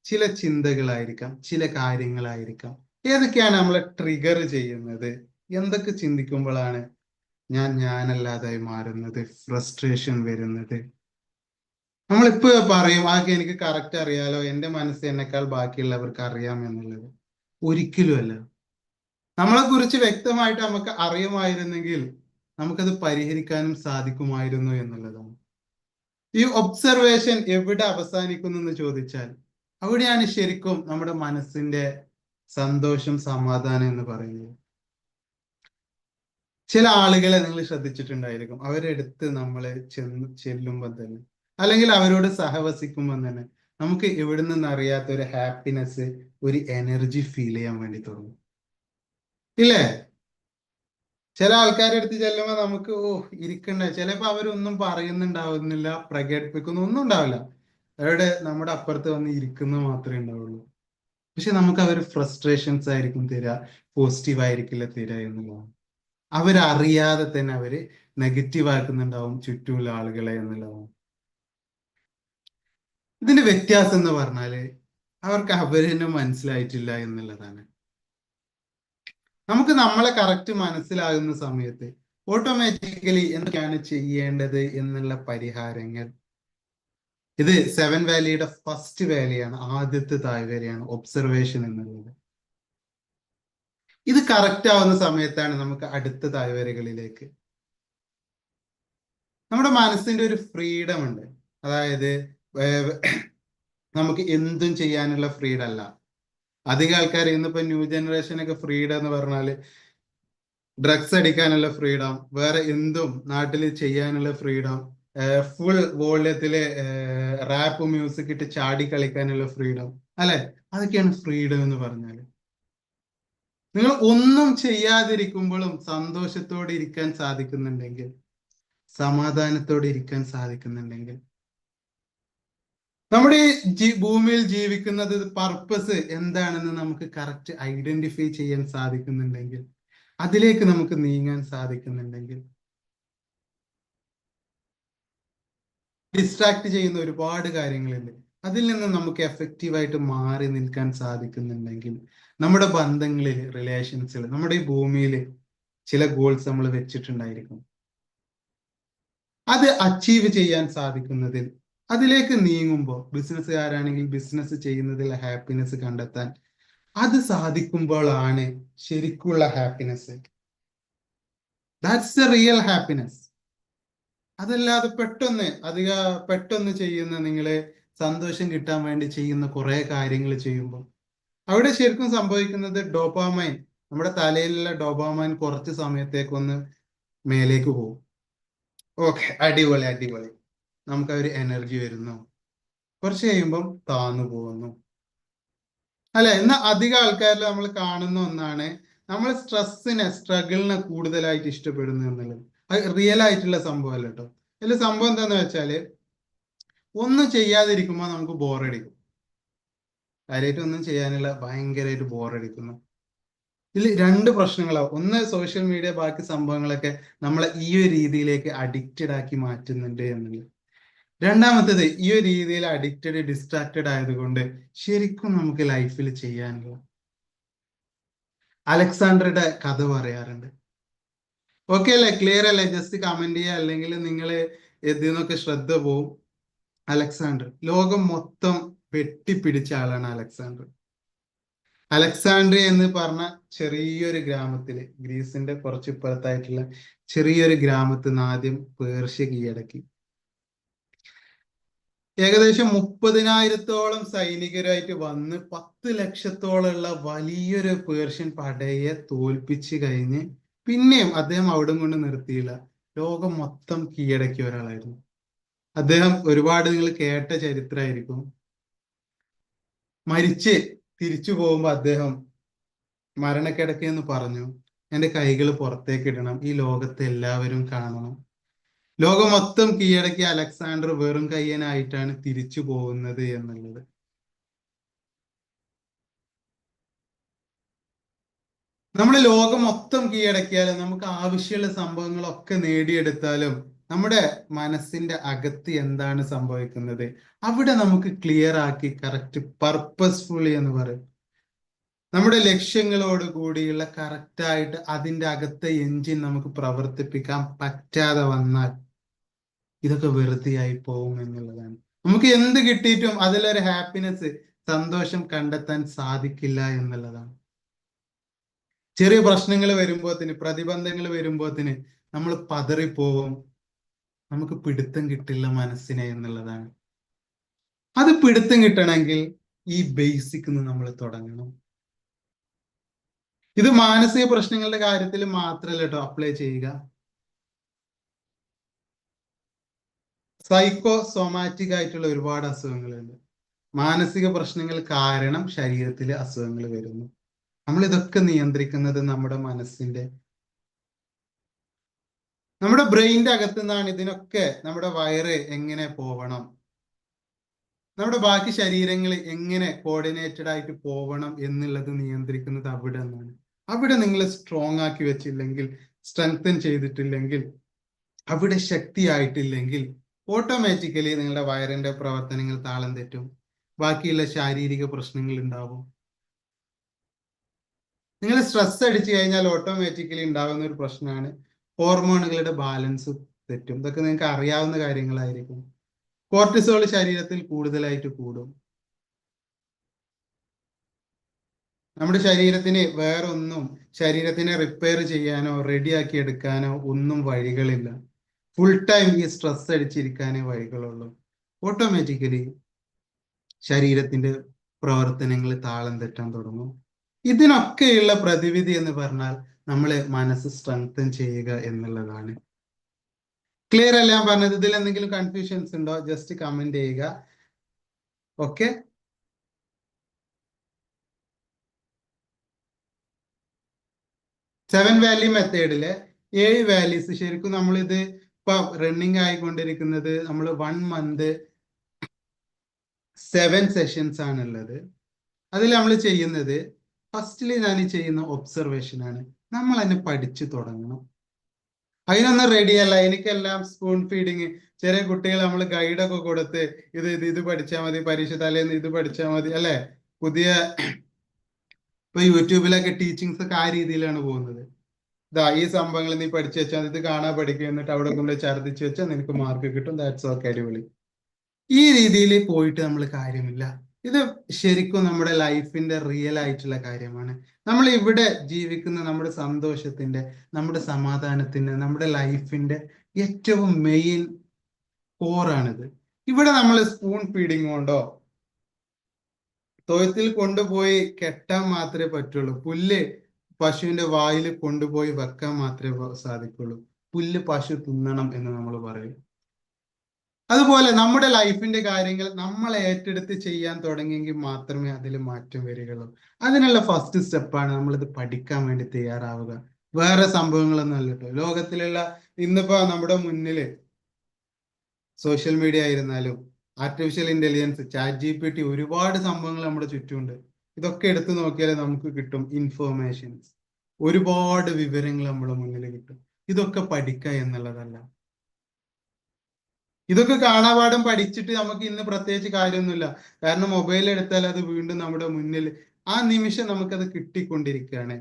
ചില ചിന്തകളായിരിക്കാം, ചില കാര്യങ്ങളായിരിക്കാം. ഏതൊക്കെയാണ് നമ്മളെ ട്രിഗർ ചെയ്യുന്നത്, എന്തൊക്കെ ചിന്തിക്കുമ്പോഴാണ് ഞാനല്ലാതായി മാറുന്നത്, ഫ്രസ്ട്രേഷൻ വരുന്നത്. നമ്മളിപ്പോ പറയും എനിക്ക് കറക്റ്റ് അറിയാലോ, എന്റെ മനസ്സ് എന്നെക്കാൾ ബാക്കിയുള്ളവർക്ക് അറിയാം എന്നുള്ളത്. ഒരിക്കലും അല്ല. നമ്മളെ കുറിച്ച് വ്യക്തമായിട്ട് നമുക്ക് അറിയുമായിരുന്നെങ്കിൽ നമുക്കത് പരിഹരിക്കാനും സാധിക്കുമായിരുന്നു എന്നുള്ളതാണ്. ഈ ഒബ്സർവേഷൻ എവിടെ അവസാനിക്കുന്നു എന്ന് ചോദിച്ചാൽ അവിടെയാണ് ശരിക്കും നമ്മുടെ മനസ്സിന്റെ സന്തോഷം, സമാധാനം എന്ന് പറയുന്നത്. ചില ആളുകളെ നിങ്ങൾ ശ്രദ്ധിച്ചിട്ടുണ്ടായിരിക്കും, അവരെടുത്ത് നമ്മൾ ചെല്ലുമ്പോൾ തന്നെ അല്ലെങ്കിൽ അവരോട് സഹവസിക്കുമ്പോൾ തന്നെ നമുക്ക് എവിടെ നിന്ന് അറിയാത്ത ഒരു ഹാപ്പിനെസ്, ഒരു എനർജി ഫീൽ ചെയ്യാൻ വേണ്ടി തുടങ്ങും, ഇല്ലേ? ചില ആൾക്കാരുടെ അടുത്ത് ചെല്ലുമ്പോൾ നമുക്ക് ഇരിക്കണ്ട, ചിലപ്പോ അവരൊന്നും പറയുന്നുണ്ടാവുന്നില്ല, പ്രകടിപ്പിക്കുന്നു ഒന്നും ഉണ്ടാവില്ല, അവരുടെ നമ്മുടെ അപ്പുറത്ത് വന്ന് ഇരിക്കുന്നത് മാത്രമേ ഉണ്ടാവുള്ളൂ. പക്ഷെ നമുക്ക് അവർ ഫ്രസ്ട്രേഷൻസ് ആയിരിക്കും തരിക, പോസിറ്റീവ് ആയിരിക്കില്ല തരിക എന്നുള്ളതാണ്. അവരറിയാതെ തന്നെ അവര് നെഗറ്റീവ് ആക്കുന്നുണ്ടാവും ചുറ്റുമുള്ള ആളുകളെ എന്നുള്ളതാണ്. ഇതിന്റെ വ്യത്യാസം എന്ന് പറഞ്ഞാല് അവർക്ക് അവരെന്നെ മനസ്സിലായിട്ടില്ല എന്നുള്ളതാണ്. നമുക്ക് നമ്മളെ കറക്റ്റ് മനസ്സിലാകുന്ന സമയത്ത് ഓട്ടോമാറ്റിക്കലി എന്തൊക്കെയാണ് ചെയ്യേണ്ടത് എന്നുള്ള പരിഹാരങ്ങൾ, ഇത് 7 വാലിയുടെ ഫസ്റ്റ് വാലിയാണ്, ആദ്യത്തെ താഴ്വരയാണ് ഒബ്സർവേഷൻ എന്നുള്ളത്. ഇത് കറക്റ്റ് ആവുന്ന സമയത്താണ് നമുക്ക് അടുത്ത താഴ്വരകളിലേക്ക്, നമ്മുടെ മനസ്സിന്റെ ഒരു ഫ്രീഡം ഉണ്ട്. അതായത് നമുക്ക് എന്തും ചെയ്യാനുള്ള ഫ്രീഡം അല്ല. അധികം ആൾക്കാർ ഇന്നിപ്പോ ന്യൂ ജനറേഷനൊക്കെ ഫ്രീഡം എന്ന് പറഞ്ഞാല് ഡ്രഗ്സ് അടിക്കാനുള്ള ഫ്രീഡം, വേറെ എന്തും നാട്ടിൽ ചെയ്യാനുള്ള ഫ്രീഡം, ഫുൾ വോള്യത്തില് റാപ്പ് മ്യൂസിക് ഇട്ട് ചാടി കളിക്കാനുള്ള ഫ്രീഡം, അല്ലെ? അതൊക്കെയാണ് ഫ്രീഡം എന്ന് പറഞ്ഞാല്. നിങ്ങൾ ഒന്നും ചെയ്യാതിരിക്കുമ്പോഴും സന്തോഷത്തോടെ ഇരിക്കാൻ സാധിക്കുന്നുണ്ടെങ്കിൽ, സമാധാനത്തോടെ ഇരിക്കാൻ സാധിക്കുന്നുണ്ടെങ്കിൽ, നമ്മുടെ ഈ ഭൂമിയിൽ ജീവിക്കുന്നത് പർപ്പസ് എന്താണെന്ന് നമുക്ക് കറക്റ്റ് ഐഡന്റിഫൈ ചെയ്യാൻ സാധിക്കുന്നുണ്ടെങ്കിൽ, അതിലേക്ക് നമുക്ക് നീങ്ങാൻ സാധിക്കുന്നുണ്ടെങ്കിൽ, ഡിസ്ട്രാക്ട് ചെയ്യുന്ന ഒരുപാട് കാര്യങ്ങളുണ്ട്, അതിൽ നിന്ന് നമുക്ക് എഫക്റ്റീവായിട്ട് മാറി നിൽക്കാൻ സാധിക്കുന്നുണ്ടെങ്കിൽ, നമ്മുടെ ബന്ധങ്ങളിൽ, റിലേഷൻസിൽ, നമ്മുടെ ഈ ഭൂമിയിൽ ചില ഗോൾസ് നമ്മൾ വെച്ചിട്ടുണ്ടായിരിക്കും, അത് അച്ചീവ് ചെയ്യാൻ സാധിക്കുന്നതിൽ, അതിലേക്ക് നീങ്ങുമ്പോൾ, ബിസിനസ്സുകാരാണെങ്കിൽ ബിസിനസ് ചെയ്യുന്നതിൽ ഹാപ്പിനെസ് കണ്ടെത്താൻ അത് സാധിക്കുമ്പോഴാണ് ശരിക്കുള്ള happiness. That's the real happiness. അതല്ലാതെ പെട്ടെന്ന് ചെയ്യുന്ന, നിങ്ങളെ സന്തോഷം കിട്ടാൻ വേണ്ടി ചെയ്യുന്ന കുറെ കാര്യങ്ങൾ ചെയ്യുമ്പോൾ അവിടെ ശരിക്കും സംഭവിക്കുന്നത് ഡോപാമൈൻ, നമ്മുടെ തലയിലുള്ള ഡോപാമൈൻ കുറച്ച് സമയത്തേക്കൊന്ന് മേലേക്ക് പോകും. ഓക്കെ, അടിപൊളി അടിപൊളി, നമുക്ക് ഒരു എനർജി വരുന്നു. കുറച്ച് കഴിയുമ്പം താന്നു പോകുന്നു, അല്ലെ? എന്നാൽ അധികം ആൾക്കാരിൽ നമ്മൾ കാണുന്ന ഒന്നാണ്, നമ്മൾ സ്ട്രഗിളിനെ കൂടുതലായിട്ട് ഇഷ്ടപ്പെടുന്നു എന്നുള്ളത്. അത് റിയൽ ആയിട്ടുള്ള സംഭവം അല്ല കേട്ടോ. അതിൽ സംഭവം എന്താന്ന് വെച്ചാല്, ഒന്നും ചെയ്യാതിരിക്കുമ്പോൾ നമുക്ക് ബോറടിക്കും. കാര്യമായിട്ട് ഒന്നും ചെയ്യാനുള്ള ഭയങ്കരമായിട്ട് ബോറടിക്കുന്നു. ഇതിൽ രണ്ട് പ്രശ്നങ്ങളാവും. ഒന്ന്, സോഷ്യൽ മീഡിയ ബാക്കി സംഭവങ്ങളൊക്കെ നമ്മളെ ഈ ഒരു രീതിയിലേക്ക് അഡിക്റ്റഡ് ആക്കി മാറ്റുന്നുണ്ട് എന്നുള്ളത്. രണ്ടാമത്തേത്, ഈ ഒരു രീതിയിൽ അഡിക്റ്റഡ്, ഡിസ്ട്രാക്റ്റഡ് ആയതുകൊണ്ട് ശരിക്കും നമുക്ക് ലൈഫിൽ ചെയ്യാനുള്ള. അലക്സാണ്ടറുടെ കഥ പറയാറുണ്ട്. ഓക്കെ അല്ലേ? ക്ലിയർ അല്ലേ? ജസ്റ്റ് കമന്റ് ചെയ്യുക, അല്ലെങ്കിൽ നിങ്ങൾ ഇതിന്നൊക്കെ ശ്രദ്ധ പോവും. അലക്സാണ്ടർ ലോകം മൊത്തം വെട്ടിപ്പിടിച്ച ആളാണ് അലക്സാണ്ടർ. അലക്സാണ്ട്രിയ എന്ന് പറഞ്ഞ ചെറിയൊരു ഗ്രാമത്തില്, ഗ്രീസിന്റെ കുറച്ച് ഇപ്പുറത്തായിട്ടുള്ള ചെറിയൊരു ഗ്രാമത്തിൽ നിന്ന് ആദ്യം പേർഷ്യ കീഴടക്കി. ഏകദേശം 30,000-ഓളം സൈനികരായിട്ട് വന്ന് 10,00,000-ഓളമുള്ള വലിയൊരു പേർഷ്യൻ പടയെ തോൽപ്പിച്ച് കഴിഞ്ഞ് പിന്നെയും അദ്ദേഹം അവിടം കൊണ്ട് നിർത്തിയില്ല. ലോകം മൊത്തം കീഴടക്കിയ ഒരാളായിരുന്നു അദ്ദേഹം. ഒരുപാട് നിങ്ങൾ കേട്ട ചരിത്രമായിരിക്കും. മരിച്ച് തിരിച്ചു പോകുമ്പോ അദ്ദേഹം മരണക്കിടക്കെന്ന് പറഞ്ഞു, എന്റെ കൈകൾ പുറത്തേക്ക് ഇടണം, ഈ ലോകത്തെ എല്ലാവരും കാണണം. ലോകം മൊത്തം കീഴടക്കിയ അലക്സാണ്ടർ വെറും കയ്യനായിട്ടാണ് തിരിച്ചു പോകുന്നത് എന്നുള്ളത്. നമ്മൾ ലോകം മൊത്തം കീഴടക്കിയാലും, നമുക്ക് ആവശ്യമുള്ള സംഭവങ്ങളൊക്കെ നേടിയെടുത്താലും, നമ്മുടെ മനസ്സിന്റെ അകത്ത് എന്താണ് സംഭവിക്കുന്നത് അവിടെ നമുക്ക് ക്ലിയർ ആക്കി കറക്റ്റ് പർപ്പസ്ഫുള്ളി എന്ന് പറയും. നമ്മുടെ ലക്ഷ്യങ്ങളോട് കൂടിയുള്ള കറക്റ്റായിട്ട് അതിൻ്റെ അകത്തെ എൻജിൻ നമുക്ക് പ്രവർത്തിപ്പിക്കാൻ പറ്റാതെ വന്നാൽ ഇതൊക്കെ വെറുതെയായി പോകും എന്നുള്ളതാണ്. നമുക്ക് എന്ത് കിട്ടിയിട്ടും അതിലൊരു ഹാപ്പിനെസ്, സന്തോഷം കണ്ടെത്താൻ സാധിക്കില്ല എന്നുള്ളതാണ്. ചെറിയ പ്രശ്നങ്ങൾ വരുമ്പോത്തിന്, പ്രതിബന്ധങ്ങൾ വരുമ്പോത്തിന് നമ്മൾ പതറിപ്പോവും, നമുക്ക് പിടുത്തം കിട്ടില്ല മനസ്സിനെ എന്നുള്ളതാണ്. അത് പിടുത്തം കിട്ടണമെങ്കിൽ ഈ ബേസിക് നമ്മൾ തുടങ്ങണം. ഇത് മാനസിക പ്രശ്നങ്ങളുടെ കാര്യത്തിൽ മാത്രമല്ല കേട്ടോ അപ്ലൈ ചെയ്യുക. സൈക്കോ സോമാറ്റിക് ആയിട്ടുള്ള ഒരുപാട് അസുഖങ്ങളുണ്ട്. മാനസിക പ്രശ്നങ്ങൾ കാരണം ശരീരത്തിൽ അസുഖങ്ങൾ വരുന്നു. നമ്മൾ ഇതൊക്കെ നിയന്ത്രിക്കുന്നത് നമ്മുടെ ബ്രെയിനിന്റെ അകത്തു നിന്നാണ്. ഇതിനൊക്കെ നമ്മുടെ വയറ് എങ്ങനെ പോവണം, നമ്മുടെ ബാക്കി ശരീരങ്ങൾ എങ്ങനെ കോർഡിനേറ്റഡ് ആയിട്ട് പോവണം എന്നുള്ളത് നിയന്ത്രിക്കുന്നത് അവിടെ നിന്നാണ്. അവിടെ നിങ്ങൾ സ്ട്രോങ് ആക്കി വെച്ചില്ലെങ്കിൽ, സ്ട്രെങ്തൻ ചെയ്തിട്ടില്ലെങ്കിൽ, അവിടെ ശക്തിയായിട്ടില്ലെങ്കിൽ ഓട്ടോമാറ്റിക്കലി നിങ്ങളുടെ വയറിന്റെ പ്രവർത്തനങ്ങൾ താളം തെറ്റും, ബാക്കിയുള്ള ശാരീരിക പ്രശ്നങ്ങൾ ഉണ്ടാവും. നിങ്ങൾ സ്ട്രെസ് അടിച്ചു കഴിഞ്ഞാൽ ഓട്ടോമാറ്റിക്കലി ഉണ്ടാകുന്ന ഒരു പ്രശ്നമാണ് ഹോർമോണുകളുടെ ബാലൻസ് തെറ്റും. ഇതൊക്കെ നിങ്ങൾക്ക് അറിയാവുന്ന കാര്യങ്ങളായിരിക്കും. കോർട്ടിസോൾ ശരീരത്തിൽ കൂടുതലായിട്ട് കൂടും. നമ്മുടെ ശരീരത്തിന് വേറൊന്നും, ശരീരത്തിനെ റിപ്പയർ ചെയ്യാനോ റെഡിയാക്കി എടുക്കാനോ ഒന്നും വഴികളില്ല. ഫുൾ ടൈം ഈ സ്ട്രെസ് അടിച്ചിരിക്കാനേ വഴികളുള്ളൂ. ഓട്ടോമാറ്റിക്കലി ശരീരത്തിന്റെ പ്രവർത്തനങ്ങൾ താളം തെറ്റാൻ തുടങ്ങും. ഇതിനൊക്കെയുള്ള പ്രതിവിധി എന്ന് പറഞ്ഞാൽ നമ്മൾ മനസ്സ് സ്ട്രെങ്തൻ ചെയ്യുക എന്നുള്ളതാണ്. ക്ലിയർ അല്ല ഞാൻ പറഞ്ഞത്? ഇതിൽ എന്തെങ്കിലും കൺഫ്യൂഷൻസ് ഉണ്ടോ? ജസ്റ്റ് കമന്റ് ചെയ്യുക. ഓക്കെ. 7 വാല്യൂ മെത്തേഡിലെ 7 വാല്യൂസ് ശരിക്കും നമ്മളിത് ഇപ്പൊ റണ്ണിങ് ആയിക്കൊണ്ടിരിക്കുന്നത് നമ്മൾ 1 മന്ത് 7 സെഷൻസ് ആണുള്ളത്. അതിൽ നമ്മൾ ചെയ്യുന്നത് ഫസ്റ്റില് ഞാൻ ചെയ്യുന്ന ഒബ്സർവേഷൻ ആണ്. നമ്മൾ അതിനെ പഠിച്ചു തുടങ്ങണം. അതിനൊന്നും റെഡിയല്ല. എനിക്കെല്ലാം സ്പൂൺ ഫീഡിങ്. ചെറിയ കുട്ടികൾ നമ്മൾ ഗൈഡൊക്കെ കൊടുത്ത് ഇത് പഠിച്ചാൽ മതി, പരീക്ഷ തലേന്ന് ഇത് പഠിച്ചാൽ മതി അല്ലെ? പുതിയ ഇപ്പൊ യൂട്യൂബിലൊക്കെ ടീച്ചിങ്സ് ഒക്കെ ആ രീതിയിലാണ് പോകുന്നത്. ഇതാ ഈ സംഭവങ്ങൾ നീ പഠിച്ചു വെച്ചാൽ ഇത് കാണാൻ പഠിക്കുക, എന്നിട്ട് അവിടെ കൊണ്ട് ഛർദ്ദിച്ചു വെച്ചാൽ നിനക്ക് മാർക്ക് കിട്ടും, ദാറ്റ്സ് ഓക്കെ, അടിപൊളി. ഈ രീതിയിൽ പോയിട്ട് നമ്മൾ കാര്യമില്ല. ഇത് ശരിക്കും നമ്മുടെ ലൈഫിന്റെ റിയൽ ആയിട്ടുള്ള കാര്യമാണ്. നമ്മൾ ഇവിടെ ജീവിക്കുന്ന നമ്മുടെ സന്തോഷത്തിന്റെ, നമ്മുടെ സമാധാനത്തിന്റെ, നമ്മുടെ ലൈഫിന്റെ ഏറ്റവും മെയിൻ കോറാണിത്. ഇവിടെ നമ്മൾ സ്പൂൺ ഫീഡിങ് കൊണ്ടോ തൊഴുത്തിൽ കൊണ്ടുപോയി കെട്ടാൻ മാത്രമേ പറ്റുള്ളൂ. പുല്ല് പശുവിന്റെ വായിൽ കൊണ്ടുപോയി വെക്കാൻ മാത്രമേ സാധിക്കുള്ളൂ. പുല്ല് പശു തിന്നണം എന്ന് നമ്മൾ പറയും. അതുപോലെ നമ്മുടെ ലൈഫിന്റെ കാര്യങ്ങൾ നമ്മൾ ഏറ്റെടുത്ത് ചെയ്യാൻ തുടങ്ങിയെങ്കിൽ മാത്രമേ അതിൽ മാറ്റം വരികയുള്ളൂ. അതിനുള്ള ഫസ്റ്റ് സ്റ്റെപ്പാണ് നമ്മളിത് പഠിക്കാൻ വേണ്ടി തയ്യാറാവുക. വേറെ സംഭവങ്ങളൊന്നും അല്ല കേട്ടോ. ലോകത്തിലുള്ള ഇന്നിപ്പോ നമ്മുടെ മുന്നില് സോഷ്യൽ മീഡിയ ആയിരുന്നാലും ആർട്ടിഫിഷ്യൽ ഇന്റലിജൻസ്, ChatGPT, ഒരുപാട് സംഭവങ്ങൾ നമ്മുടെ ചുറ്റുമുണ്ട്. ഇതൊക്കെ എടുത്തു നോക്കിയാൽ നമുക്ക് കിട്ടും ഇൻഫോർമേഷൻസ്. ഒരുപാട് വിവരങ്ങൾ നമ്മുടെ മുന്നിൽ കിട്ടും. ഇതൊക്കെ പഠിക്കുക എന്നുള്ളതല്ല. ഇതൊക്കെ കാണാപാഠം പഠിച്ചിട്ട് നമുക്ക് ഇന്ന് പ്രത്യേകിച്ച് കാര്യമൊന്നുമില്ല. കാരണം മൊബൈൽ എടുത്താൽ അത് വീണ്ടും നമ്മുടെ മുന്നിൽ ആ നിമിഷം നമുക്കത് കിട്ടിക്കൊണ്ടിരിക്കുകയാണ്.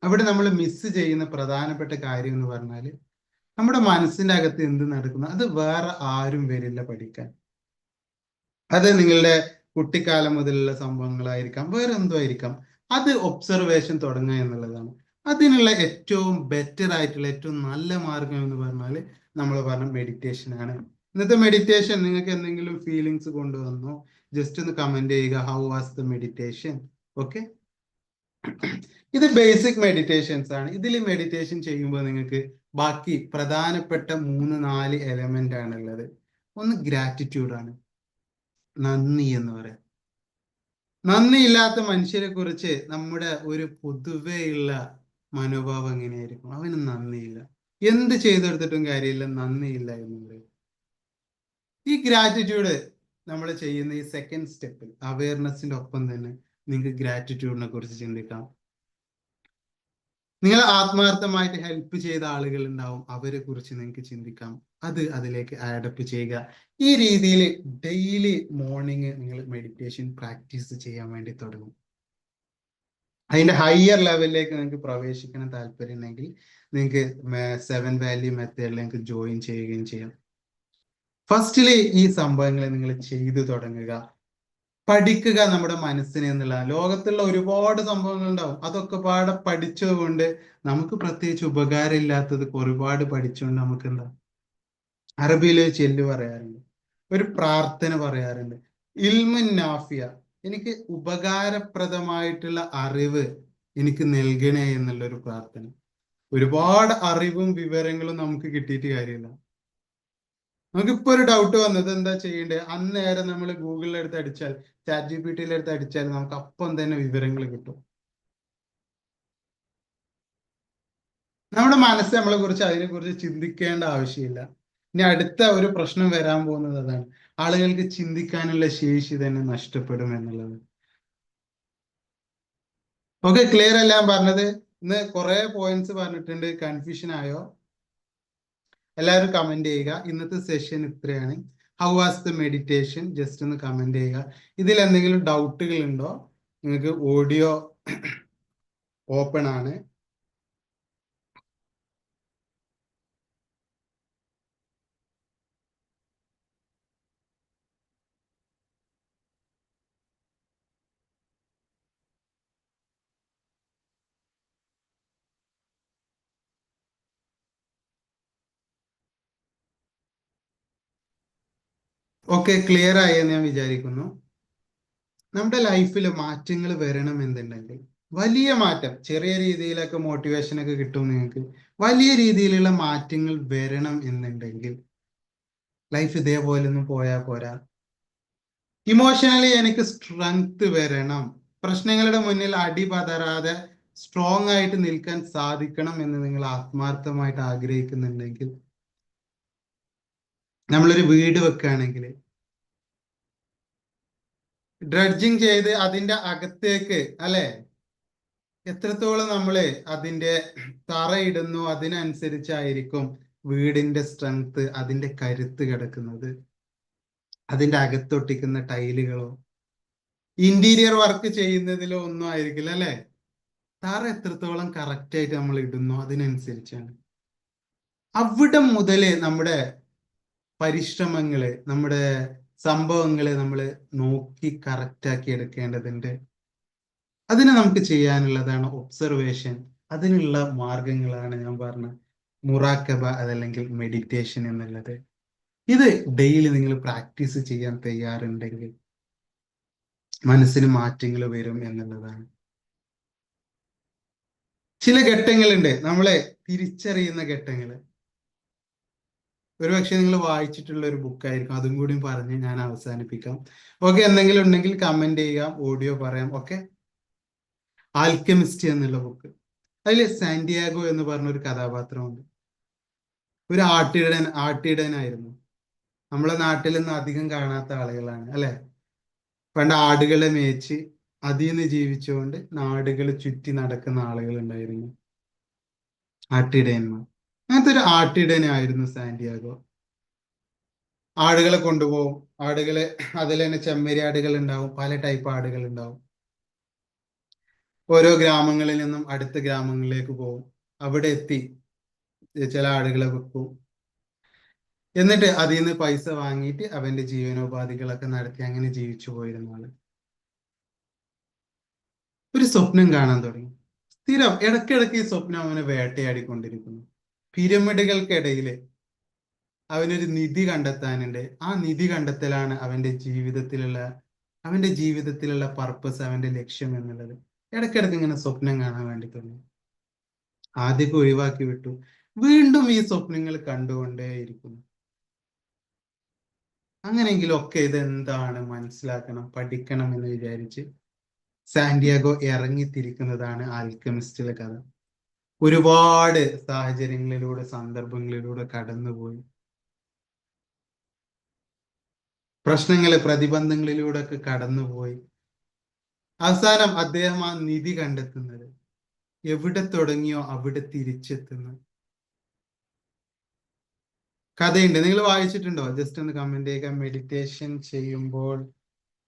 അവിടെ നമ്മൾ മിസ് ചെയ്യുന്ന പ്രധാനപ്പെട്ട കാര്യം എന്ന് പറഞ്ഞാൽ നമ്മുടെ മനസ്സിന്റെ അകത്ത് എന്ത് നടക്കുന്നു അത് വേറെ ആരും വരില്ല പഠിക്കാൻ. അത് നിങ്ങളുടെ കുട്ടിക്കാലം മുതലുള്ള സംഭവങ്ങളായിരിക്കാം, വേറെ എന്തോ ആയിരിക്കാം. അത് ഒബ്സർവേഷൻ തുടങ്ങുക എന്നുള്ളതാണ്. അതിനുള്ള ഏറ്റവും ബെറ്റർ ആയിട്ടുള്ള ഏറ്റവും നല്ല മാർഗം എന്ന് പറഞ്ഞാൽ നമ്മൾ പറഞ്ഞ മെഡിറ്റേഷൻ ആണ്. ഇന്നത്തെ മെഡിറ്റേഷൻ നിങ്ങൾക്ക് എന്തെങ്കിലും ഫീലിങ്സ് കൊണ്ടുവന്നോ? ജസ്റ്റ് ഒന്ന് കമന്റ് ചെയ്യുക, how was the meditation? Okay. ഇത് ബേസിക് മെഡിറ്റേഷൻസ് ആണ്. ഇതിൽ മെഡിറ്റേഷൻ ചെയ്യുമ്പോൾ നിങ്ങൾക്ക് ബാക്കി പ്രധാനപ്പെട്ട 3-4 എലമെന്റ് ആണുള്ളത്. ഒന്ന് ഗ്രാറ്റിറ്റ്യൂഡ് ആണ്, നന്ദി എന്ന് പറയാം. നന്ദിയില്ലാത്ത മനുഷ്യരെ കുറിച്ച് നമ്മുടെ ഒരു പൊതുവെയുള്ള മനോഭാവം എങ്ങനെയായിരിക്കും? അവന് നന്ദിയില്ല, എന്ത് ചെയ്തെടുത്തിട്ടും കാര്യമില്ല, നന്ദിയില്ല എന്ന് പറയും. ഈ ഗ്രാറ്റിറ്റ്യൂഡ് നമ്മൾ ചെയ്യുന്ന ഈ സെക്കൻഡ് സ്റ്റെപ്പിൽ അവയർനെസിന്റെ ഒപ്പം തന്നെ നിങ്ങൾക്ക് ഗ്രാറ്റിറ്റ്യൂഡിനെ കുറിച്ച് ചിന്തിക്കാം. നിങ്ങൾ ആത്മാർത്ഥമായിട്ട് ഹെൽപ്പ് ചെയ്ത ആളുകൾ ഉണ്ടാവും, അവരെ കുറിച്ച് നിങ്ങൾക്ക് ചിന്തിക്കാം. അത് അതിലേക്ക് ആഡപ്പ് ചെയ്യുക. ഈ രീതിയിൽ ഡെയിലി മോർണിംഗ് നിങ്ങൾ മെഡിറ്റേഷൻ പ്രാക്ടീസ് ചെയ്യാൻ വേണ്ടി തുടങ്ങും. അതിന്റെ ഹയർ ലെവലിലേക്ക് നിങ്ങൾക്ക് പ്രവേശിക്കണം താല്പര്യം ഉണ്ടെങ്കിൽ നിങ്ങൾക്ക് 7 വാല്യൂ മെത്തേഡിൽ നിങ്ങൾക്ക് ജോയിൻ ചെയ്യുകയും ചെയ്യാം. ഫസ്റ്റില് ഈ സംഭവങ്ങൾ നിങ്ങൾ ചെയ്തു തുടങ്ങുക, പഠിക്കുക നമ്മുടെ മനസ്സിനെ എന്നുള്ള. ലോകത്തുള്ള ഒരുപാട് സംഭവങ്ങൾ ഉണ്ടാവും, അതൊക്കെ പാടെ പഠിച്ചതുകൊണ്ട് നമുക്ക് പ്രത്യേകിച്ച് ഉപകാരം ഇല്ലാത്തത് ഒരുപാട് പഠിച്ചുകൊണ്ട് നമുക്ക് എന്താ, അറബിയിൽ ചെല്ലു പറയാറുണ്ട്, ഒരു പ്രാർത്ഥന പറയാറുണ്ട്, ഇൽമുൻ നാഫിയ, എനിക്ക് ഉപകാരപ്രദമായിട്ടുള്ള അറിവ് എനിക്ക് നൽകണേ എന്നുള്ള ഒരു പ്രാർത്ഥന. ഒരുപാട് അറിവും വിവരങ്ങളും നമുക്ക് കിട്ടിയിട്ട് കാര്യമില്ല. നമുക്കിപ്പോ ഒരു ഡൗട്ട് വന്നത് എന്താ ചെയ്യേണ്ടത്, അന്നേരം നമ്മൾ ഗൂഗിളിൽ എടുത്ത് അടിച്ചാൽ, ChatGPT എടുത്ത് അടിച്ചാൽ നമുക്ക് അപ്പം തന്നെ വിവരങ്ങൾ കിട്ടും. നമ്മുടെ മനസ്സ് നമ്മളെ കുറിച്ച് അതിനെ കുറിച്ച് ചിന്തിക്കേണ്ട ആവശ്യമില്ല. ഇനി അടുത്ത ഒരു പ്രശ്നം വരാൻ പോകുന്നത് അതാണ്, ആളുകൾക്ക് ചിന്തിക്കാനുള്ള ശേഷി തന്നെ നഷ്ടപ്പെടും എന്നുള്ളത്. ഓക്കെ, ക്ലിയർ അല്ല ഞാൻ പറഞ്ഞത്? ഇന്ന് കുറെ പോയിന്റ്സ് പറഞ്ഞിട്ടുണ്ട്. കൺഫ്യൂഷൻ ആയോ? എല്ലാവരും കമന്റ് ചെയ്യുക. ഇന്നത്തെ സെഷൻ ഇത്രയാണ്. How was the meditation? Just ഒന്ന് കമന്റ് ചെയ്യുക. ഇതിൽ എന്തെങ്കിലും ഡൗട്ടുകൾ ഉണ്ടോ? നിങ്ങൾക്ക് ഓഡിയോ ഓപ്പൺ ആണ്. ഓക്കെ, ക്ലിയർ ആയി എന്ന് ഞാൻ വിചാരിക്കുന്നു. നമ്മുടെ ലൈഫിൽ മാറ്റങ്ങൾ വരണം എന്നുണ്ടെങ്കിൽ, വലിയ മാറ്റം, ചെറിയ രീതിയിലൊക്കെ മോട്ടിവേഷൻ ഒക്കെ കിട്ടും നിങ്ങൾക്ക്, വലിയ രീതിയിലുള്ള മാറ്റങ്ങൾ വരണം എന്നുണ്ടെങ്കിൽ ലൈഫ് ഇതേപോലെ ഒന്നും പോയാൽ പോരാ. ഇമോഷണലി എനിക്ക് സ്ട്രെങ്ത് വരണം, പ്രശ്നങ്ങളുടെ മുന്നിൽ അടിപതറാതെ സ്ട്രോങ് ആയിട്ട് നിൽക്കാൻ സാധിക്കണം എന്ന് നിങ്ങൾ ആത്മാർത്ഥമായിട്ട് ആഗ്രഹിക്കുന്നുണ്ടെങ്കിൽ, നമ്മളൊരു വീട് വെക്കുകയാണെങ്കിൽ ഡ്രഡ്ജിങ് ചെയ്ത് അതിന്റെ അകത്തേക്ക് അല്ലെ എത്രത്തോളം നമ്മള് അതിന്റെ തറയിടുന്നു അതിനനുസരിച്ചായിരിക്കും വീടിന്റെ സ്ട്രെങ്ത്, അതിന്റെ കരുത്ത് കിടക്കുന്നത്. അതിന്റെ അകത്തൊട്ടിക്കുന്ന ടൈലുകളോ ഇന്റീരിയർ വർക്ക് ചെയ്യുന്നതിലോ ഒന്നും ആയിരിക്കില്ല അല്ലെ. തറ എത്രത്തോളം കറക്റ്റ് ആയിട്ട് നമ്മൾ ഇടുന്നു അതിനനുസരിച്ചാണ്. അവിടെ മുതല് നമ്മുടെ പരിശ്രമങ്ങള്, നമ്മുടെ സംഭവങ്ങള് നമ്മൾ നോക്കി കറക്റ്റ് ആക്കി എടുക്കേണ്ടതുണ്ട്. അതിന് നമുക്ക് ചെയ്യാനുള്ളതാണ് ഒബ്സർവേഷൻ. അതിനുള്ള മാർഗങ്ങളാണ് ഞാൻ പറഞ്ഞ മുറാക്കബ, അതല്ലെങ്കിൽ മെഡിറ്റേഷൻ എന്നുള്ളത്. ഇത് ഡെയിലി നിങ്ങൾ പ്രാക്ടീസ് ചെയ്യാൻ തയ്യാറുണ്ടെങ്കിൽ മനസ്സിന് മാറ്റങ്ങൾ വരും എന്നുള്ളതാണ്. ചില ഘട്ടങ്ങളുണ്ട് നമ്മളെ തിരിച്ചറിയുന്ന ഘട്ടങ്ങൾ. ഒരുപക്ഷെ നിങ്ങൾ വായിച്ചിട്ടുള്ള ഒരു ബുക്കായിരിക്കും, അതും കൂടി പറഞ്ഞ് ഞാൻ അവസാനിപ്പിക്കാം. ഓക്കെ, എന്തെങ്കിലും ഉണ്ടെങ്കിൽ കമന്റ് ചെയ്യാം, ഓഡിയോ പറയാം. ഓക്കെ, ആൽക്കെമിസ്റ്റ് എന്നുള്ള ബുക്ക്. അതിൽ സാന്റിയാഗോ എന്ന് പറഞ്ഞ ഒരു കഥാപാത്രമുണ്ട്. ഒരു ആട്ടിടനായിരുന്നു. നമ്മളെ നാട്ടിൽ നിന്ന് അധികം കാണാത്ത ആളുകളാണ് അല്ലെ. പണ്ട് ആടുകളെ മേച്ച് അതിൽ നിന്ന് ജീവിച്ചുകൊണ്ട് നാടുകൾ ചുറ്റി നടക്കുന്ന ആളുകൾ ഉണ്ടായിരുന്നു, ആട്ടിടയന്മാർ. അങ്ങനത്തെ ഒരു ആട്ടിടനായിരുന്നു സാന്റിയാഗോ. ആടുകളെ കൊണ്ടുപോകും, ആടുകളെ അതിൽ തന്നെ ചെമ്മരി ആടുകൾ ഉണ്ടാവും, പല ടൈപ്പ് ആടുകൾ ഉണ്ടാവും. ഓരോ ഗ്രാമങ്ങളിൽ നിന്നും അടുത്ത ഗ്രാമങ്ങളിലേക്ക് പോകും, അവിടെ എത്തി ചില ആടുകളെ വെക്കും, എന്നിട്ട് അതിൽ നിന്ന് പൈസ വാങ്ങിയിട്ട് അവന്റെ ജീവനോപാധികളൊക്കെ നടത്തി അങ്ങനെ ജീവിച്ചു പോയിരുന്ന ആള് ഒരു സ്വപ്നം കാണാൻ തുടങ്ങി. സ്ഥിരം ഇടയ്ക്കിടയ്ക്ക് ഈ സ്വപ്നം അവനെ വേട്ടയാടിക്കൊണ്ടിരിക്കുന്നു. പിരമിഡുകൾക്കിടയില് അവനൊരു നിധി കണ്ടെത്താനുണ്ട്. ആ നിധി കണ്ടെത്തലാണ് അവന്റെ ജീവിതത്തിലുള്ള പർപ്പസ്, അവന്റെ ലക്ഷ്യം എന്നുള്ളത്. ഇടയ്ക്കിടയ്ക്ക് ഇങ്ങനെ സ്വപ്നം കാണാൻ വേണ്ടി തുടങ്ങി. ആദ്യമൊക്കെ ഒഴിവാക്കി വിട്ടു, വീണ്ടും ഈ സ്വപ്നങ്ങൾ കണ്ടുകൊണ്ടേയിരിക്കുന്നു. അങ്ങനെയെങ്കിലും ഒക്കെ ഇതെന്താണ് മനസ്സിലാക്കണം, പഠിക്കണം എന്ന് വിചാരിച്ച് സാന്റിയാഗോ ഇറങ്ങിത്തിരിക്കുന്നതാണ് ആൽക്കെമിസ്റ്റിലെ കഥ. ഒരുപാട് സാഹചര്യങ്ങളിലൂടെ, സന്ദർഭങ്ങളിലൂടെ കടന്നുപോയി, പ്രശ്നങ്ങള്, പ്രതിബന്ധങ്ങളിലൂടെ ഒക്കെ കടന്നുപോയി. അവസാനം അദ്ദേഹം ആ നിധി കണ്ടെത്തുന്നത് എവിടെ തുടങ്ങിയോ അവിടെ തിരിച്ചെത്തുന്നു കഥയുണ്ട്. നിങ്ങൾ വായിച്ചിട്ടുണ്ടോ? ജസ്റ്റ് ഒന്ന് കമന്റ് ചെയ്യുക. മെഡിറ്റേഷൻ ചെയ്യുമ്പോൾ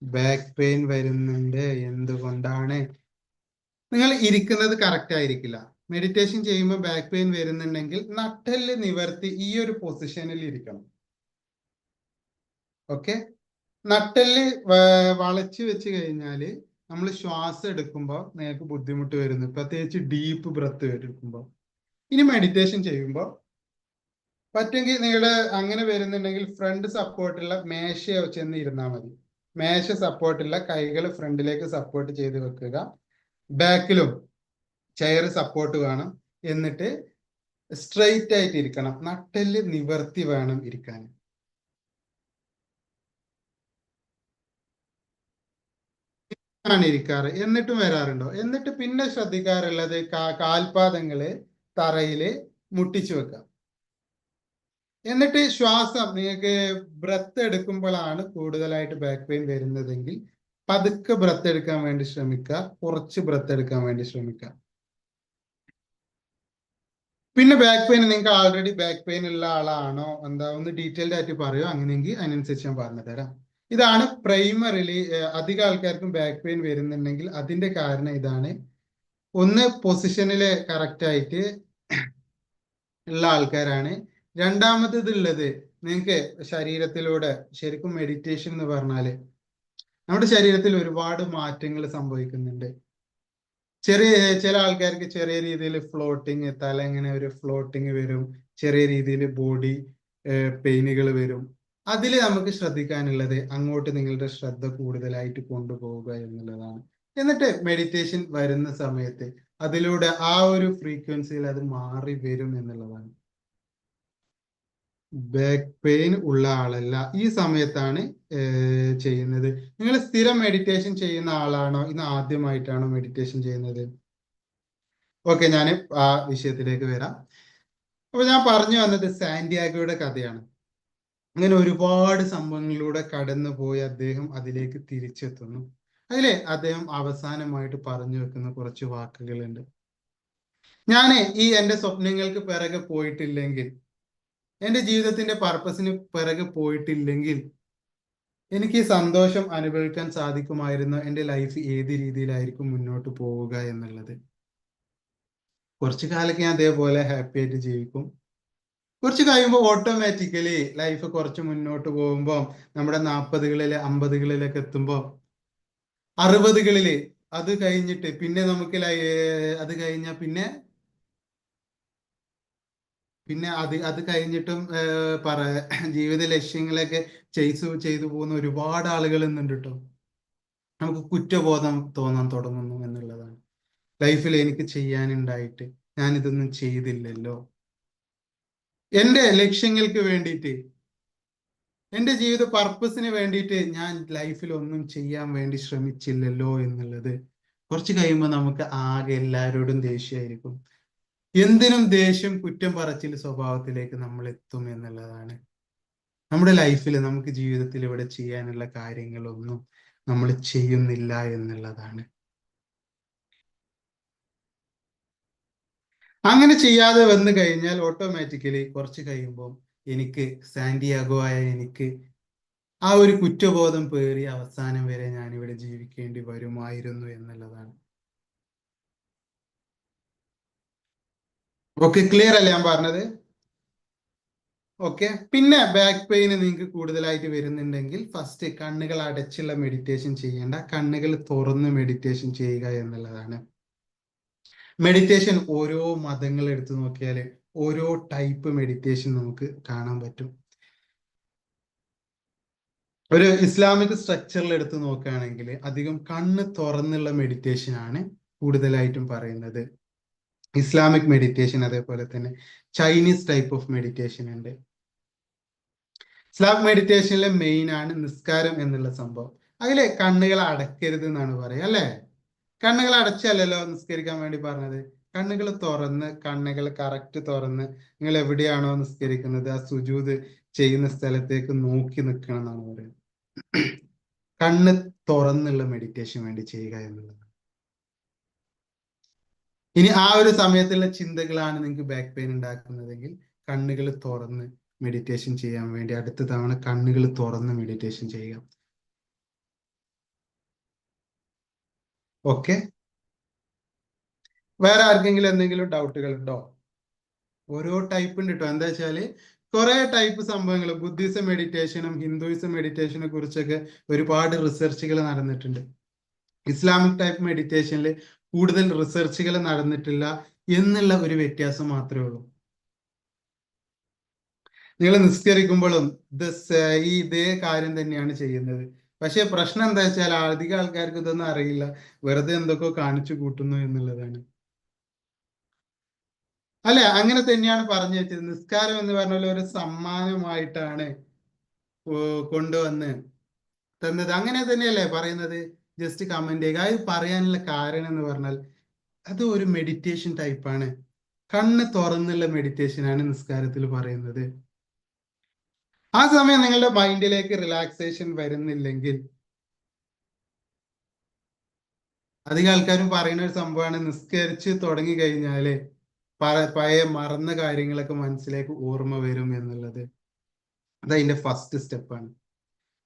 ബാക്ക് പെയിൻ വരുന്നുണ്ട്, എന്തുകൊണ്ടാണ്? നിങ്ങൾ ഇരിക്കുന്നത് കറക്റ്റ് ആയിരിക്കില്ല. മെഡിറ്റേഷൻ ചെയ്യുമ്പോൾ ബാക്ക് പെയിൻ വരുന്നുണ്ടെങ്കിൽ നട്ടെല്ല് നിവർത്തി ഈ ഒരു പൊസിഷനിൽ ഇരിക്കണം. ഓക്കെ, നട്ടെല്ല് വളച്ചു വെച്ച് കഴിഞ്ഞാല് നമ്മൾ ശ്വാസം എടുക്കുമ്പോൾ നിങ്ങൾക്ക് ബുദ്ധിമുട്ട് വരുന്നു, പ്രത്യേകിച്ച് ഡീപ്പ് ബ്രത്ത് എടുക്കുമ്പോൾ. ഇനി മെഡിറ്റേഷൻ ചെയ്യുമ്പോൾ പറ്റുമെങ്കിൽ നിങ്ങൾ അങ്ങനെ വരുന്നുണ്ടെങ്കിൽ ഫ്രണ്ട് സപ്പോർട്ടുള്ള മേശയോ ചെന്ന് ഇരുന്നാൽ മതി. മേശ സപ്പോർട്ടുള്ള കൈകൾ ഫ്രണ്ടിലേക്ക് സപ്പോർട്ട് ചെയ്ത് വെക്കുക, ബാക്കിലും ചെയർ സപ്പോർട്ട് വേണം. എന്നിട്ട് സ്ട്രെയിറ്റ് ആയിട്ട് ഇരിക്കണം, നട്ടെല്ല് നിവർത്തി വേണം ഇരിക്കാൻ. ആണ് ഇരിക്കാറ്. എന്നിട്ടും വരാറുണ്ടോ? എന്നിട്ട് പിന്നെ ശ്രദ്ധിക്കാറുള്ളത് കാൽപാദങ്ങള് തറയില് മുട്ടിച്ചു വെക്കാം. എന്നിട്ട് ശ്വാസം, നിങ്ങൾക്ക് ബ്രത്ത് എടുക്കുമ്പോഴാണ് കൂടുതലായിട്ട് ബാക്ക് പെയിൻ വരുന്നതെങ്കിൽ പതുക്കെ ബ്രത്ത് എടുക്കാൻ വേണ്ടി ശ്രമിക്കുക, കുറച്ച് ബ്രത്ത് എടുക്കാൻ വേണ്ടി ശ്രമിക്കുക. പിന്നെ ബാക്ക് പെയിൻ, നിങ്ങൾക്ക് ആൾറെഡി ബാക്ക് പെയിൻ ഉള്ള ആളാണോ എന്താ ഒന്ന് ഡീറ്റെയിൽഡ് ആയിട്ട് പറയുമോ? അങ്ങനെയെങ്കിൽ അതിനനുസരിച്ച് ഞാൻ പറഞ്ഞു തരാം. ഇതാണ് പ്രൈമറിലി അധികം ആൾക്കാർക്കും ബാക്ക് പെയിൻ വരുന്നുണ്ടെങ്കിൽ അതിന്റെ കാരണം ഇതാണ്. ഒന്ന്, പൊസിഷനില് കറക്റ്റ് ആയിട്ട് ഉള്ള ആൾക്കാരാണ്. രണ്ടാമത്തേത് ഉള്ളത്, നിങ്ങൾക്ക് ശരീരത്തിലൂടെ, ശരിക്കും മെഡിറ്റേഷൻ എന്ന് പറഞ്ഞാല് നമ്മുടെ ശരീരത്തിൽ ഒരുപാട് മാറ്റങ്ങൾ സംഭവിക്കുന്നുണ്ട്. ചില ആൾക്കാർക്ക് ചെറിയ രീതിയിൽ ഫ്ലോട്ടിങ്, തല ഇങ്ങനെ ഒരു ഫ്ലോട്ടിങ് വരും, ചെറിയ രീതിയിൽ ബോഡി പെയിനുകൾ വരും. അതിൽ നമുക്ക് ശ്രദ്ധിക്കാനുള്ളത് അങ്ങോട്ട് നിങ്ങളുടെ ശ്രദ്ധ കൂടുതലായിട്ട് കൊണ്ടുപോവുക എന്നുള്ളതാണ്. എന്നിട്ട് മെഡിറ്റേഷൻ വരുന്ന സമയത്ത് അതിലൂടെ ആ ഒരു ഫ്രീക്വൻസിയിൽ അത് മാറി വരും എന്നുള്ളതാണ്. ബാക്ക് പെയിൻ ഉള്ള ആളല്ല ഈ സമയത്താണ് ചെയ്യുന്നത്. നിങ്ങൾ സ്ഥിരം മെഡിറ്റേഷൻ ചെയ്യുന്ന ആളാണോ? ഇന്ന് ആദ്യമായിട്ടാണോ മെഡിറ്റേഷൻ ചെയ്യുന്നത്? ഓക്കെ, ഞാൻ ആ വിഷയത്തിലേക്ക് വരാം. അപ്പൊ ഞാൻ പറഞ്ഞു വന്നത് സാന്റിയാഗോയുടെ കഥയാണ്. അങ്ങനെ ഒരുപാട് സംഭവങ്ങളിലൂടെ കടന്നു പോയി അദ്ദേഹം അതിലേക്ക് തിരിച്ചെത്തുന്നു. അതിലെ അദ്ദേഹം അവസാനമായിട്ട് പറഞ്ഞു വെക്കുന്ന കുറച്ച് വാക്കുകളുണ്ട്. ഞാന് ഈ എന്റെ സ്വപ്നങ്ങൾക്ക് പിറകെ പോയിട്ടില്ലെങ്കിൽ, എന്റെ ജീവിതത്തിന്റെ പർപ്പസിന് പിറകെ പോയിട്ടില്ലെങ്കിൽ എനിക്ക് ഈ സന്തോഷം അനുഭവിക്കാൻ സാധിക്കുമായിരുന്നു. എന്റെ ലൈഫ് ഏത് രീതിയിലായിരിക്കും മുന്നോട്ട് പോവുക എന്നുള്ളത്. കുറച്ചു കാലൊക്കെ ഞാൻ അതേപോലെ ഹാപ്പി ആയിട്ട് ജീവിക്കും. കുറച്ച് കഴിയുമ്പോൾ ഓട്ടോമാറ്റിക്കലി ലൈഫ് കുറച്ച് മുന്നോട്ട് പോകുമ്പോൾ നമ്മുടെ 40കളിലെ 50കളിലൊക്കെ എത്തുമ്പോൾ 60കളില് അത് കഴിഞ്ഞിട്ട് പിന്നെ നമുക്ക് അത് കഴിഞ്ഞ പിന്നെ പിന്നെ അത് കഴിഞ്ഞിട്ടും ജീവിത ലക്ഷ്യങ്ങളൊക്കെ ചെയ്തു പോകുന്ന ഒരുപാട് ആളുകൾ ഇന്നുണ്ട് കേട്ടോ. നമുക്ക് കുറ്റബോധം തോന്നാൻ തുടങ്ങുന്നു എന്നുള്ളതാണ്. ലൈഫിൽ എനിക്ക് ചെയ്യാനുണ്ടായിട്ട് ഞാൻ ഇതൊന്നും ചെയ്തില്ലല്ലോ, എന്റെ ലക്ഷ്യങ്ങൾക്ക് വേണ്ടിയിട്ട്, എന്റെ ജീവിത പർപ്പസിന് വേണ്ടിയിട്ട് ഞാൻ ലൈഫിൽ ഒന്നും ചെയ്യാൻ വേണ്ടി ശ്രമിച്ചില്ലല്ലോ എന്നുള്ളത് കുറച്ച് കഴിയുമ്പോൾ നമുക്ക് ആകെ എല്ലാവരോടും ദേഷ്യമായിരിക്കും. എന്തിനും ദേഷ്യം, കുറ്റം പറച്ചിൽ സ്വഭാവത്തിലേക്ക് നമ്മൾ എത്തും എന്നുള്ളതാണ്. നമ്മുടെ ലൈഫിൽ നമുക്ക് ജീവിതത്തിൽ ഇവിടെ ചെയ്യാനുള്ള കാര്യങ്ങളൊന്നും നമ്മൾ ചെയ്യുന്നില്ല എന്നുള്ളതാണ്. അങ്ങനെ ചെയ്യാതെ വന്നു കഴിഞ്ഞാൽ ഓട്ടോമാറ്റിക്കലി കുറച്ച് കഴിയുമ്പോൾ എനിക്ക് സാന്റിയാഗോ ആയ എനിക്ക് ആ ഒരു കുറ്റബോധം പേറി അവസാനം വരെ ഞാൻ ഇവിടെ ജീവിക്കേണ്ടി വരുമായിരുന്നു എന്നുള്ളതാണ്. ഓക്കെ, ക്ലിയർ അല്ലേ ഞാൻ പറഞ്ഞത്? ഓക്കെ. പിന്നെ ബാക്ക് പെയിന് നിങ്ങൾക്ക് കൂടുതലായിട്ട് വരുന്നുണ്ടെങ്കിൽ ഫസ്റ്റ് കണ്ണുകൾ അടച്ചുള്ള മെഡിറ്റേഷൻ ചെയ്യേണ്ട, കണ്ണുകൾ തുറന്ന് മെഡിറ്റേഷൻ ചെയ്യുക എന്നുള്ളതാണ്. മെഡിറ്റേഷൻ ഓരോ മതങ്ങൾ എടുത്തു നോക്കിയാൽ ഓരോ ടൈപ്പ് മെഡിറ്റേഷൻ നമുക്ക് കാണാൻ പറ്റും. ഒരു ഇസ്ലാമിക് സ്ട്രക്ചറിൽ എടുത്ത് നോക്കുകയാണെങ്കിൽ അധികം കണ്ണ് തുറന്നുള്ള മെഡിറ്റേഷൻ ആണ് കൂടുതലായിട്ടും പറയുന്നത്. ഇസ്ലാമിക് മെഡിറ്റേഷൻ, അതേപോലെ തന്നെ ചൈനീസ് ടൈപ്പ് ഓഫ് മെഡിറ്റേഷൻ ഉണ്ട്. ഇസ്ലാമിക് മെഡിറ്റേഷനിലെ മെയിൻ ആണ് നിസ്കാരം എന്നുള്ള സംഭവം. അതിലെ കണ്ണുകൾ അടക്കരുത് എന്നാണ് പറയുക അല്ലെ? കണ്ണുകൾ അടച്ചല്ലല്ലോ നിസ്കരിക്കാൻ വേണ്ടി പറഞ്ഞത്. കണ്ണുകൾ തുറന്ന്, കണ്ണുകൾ കറക്റ്റ് തുറന്ന് നിങ്ങൾ എവിടെയാണോ നിസ്കരിക്കുന്നത് ആ സുജൂദ് ചെയ്യുന്ന സ്ഥലത്തേക്ക് നോക്കി നിൽക്കണം എന്നാണ് പറയുന്നത്. കണ്ണ് തുറന്നുള്ള മെഡിറ്റേഷൻ വേണ്ടി ചെയ്യുക എന്നുള്ളത്. ഇനി ആ ഒരു സമയത്തുള്ള ചിന്തകളാണ് നിങ്ങൾക്ക് ബാക്ക് പെയിൻ ഉണ്ടാക്കുന്നതെങ്കിൽ കണ്ണുകൾ തുറന്ന് മെഡിറ്റേഷൻ ചെയ്യാൻ വേണ്ടി അടുത്ത തവണ കണ്ണുകൾ തുറന്ന് മെഡിറ്റേഷൻ ചെയ്യുക. ഓക്കെ, വേറെ ആർക്കെങ്കിലും എന്തെങ്കിലും ഡൗട്ടുകൾ ഉണ്ടോ? ഓരോ ടൈപ്പ് ഉണ്ട് കേട്ടോ. എന്താ വെച്ചാല് കുറെ ടൈപ്പ് സംഭവങ്ങൾ ബുദ്ധിസം മെഡിറ്റേഷനും ഹിന്ദുയിസം മെഡിറ്റേഷനെ കുറിച്ചൊക്കെ ഒരുപാട് റിസർച്ചുകൾ നടന്നിട്ടുണ്ട്. ഇസ്ലാമിക് ടൈപ്പ് മെഡിറ്റേഷനിൽ കൂടുതൽ റിസർച്ചുകൾ നടന്നിട്ടില്ല എന്നുള്ള ഒരു വ്യത്യാസം മാത്രമേ ഉള്ളൂ. നിങ്ങൾ നിസ്കരിക്കുമ്പോഴും ഇതേ കാര്യം തന്നെയാണ് ചെയ്യുന്നത്. പക്ഷെ പ്രശ്നം എന്താ വെച്ചാൽ അധികം ആൾക്കാർക്ക് ഇതൊന്നും അറിയില്ല, വെറുതെ എന്തൊക്കെയോ കാണിച്ചു കൂട്ടുന്നു എന്നുള്ളതാണ്. അല്ലെ, അങ്ങനെ തന്നെയാണ് പറഞ്ഞു വെച്ചത്. നിസ്കാരം എന്ന് പറഞ്ഞ ഒരു സമ്മാനമായിട്ടാണ് കൊണ്ടുവന്ന് തന്നത്. അങ്ങനെ തന്നെയല്ലേ പറയുന്നത്? ജസ്റ്റ് കമന്റ് ചെയ്യുക. അത് പറയാനുള്ള കാരണം എന്ന് പറഞ്ഞാൽ അത് ഒരു മെഡിറ്റേഷൻ ടൈപ്പാണ്. കണ്ണ് തുറന്നുള്ള മെഡിറ്റേഷൻ ആണ് നിസ്കാരത്തിൽ പറയുന്നത്. ആ സമയം നിങ്ങളുടെ മൈൻഡിലേക്ക് റിലാക്സേഷൻ വരുന്നില്ലെങ്കിൽ, അധികം ആൾക്കാരും പറയുന്ന ഒരു സംഭവമാണ് നിസ്കരിച്ച് തുടങ്ങി കഴിഞ്ഞാല് പഴയ മറന്ന കാര്യങ്ങളൊക്കെ മനസ്സിലേക്ക് ഓർമ്മ വരും എന്നുള്ളത്. അതതിന്റെ ഫസ്റ്റ് സ്റ്റെപ്പാണ്.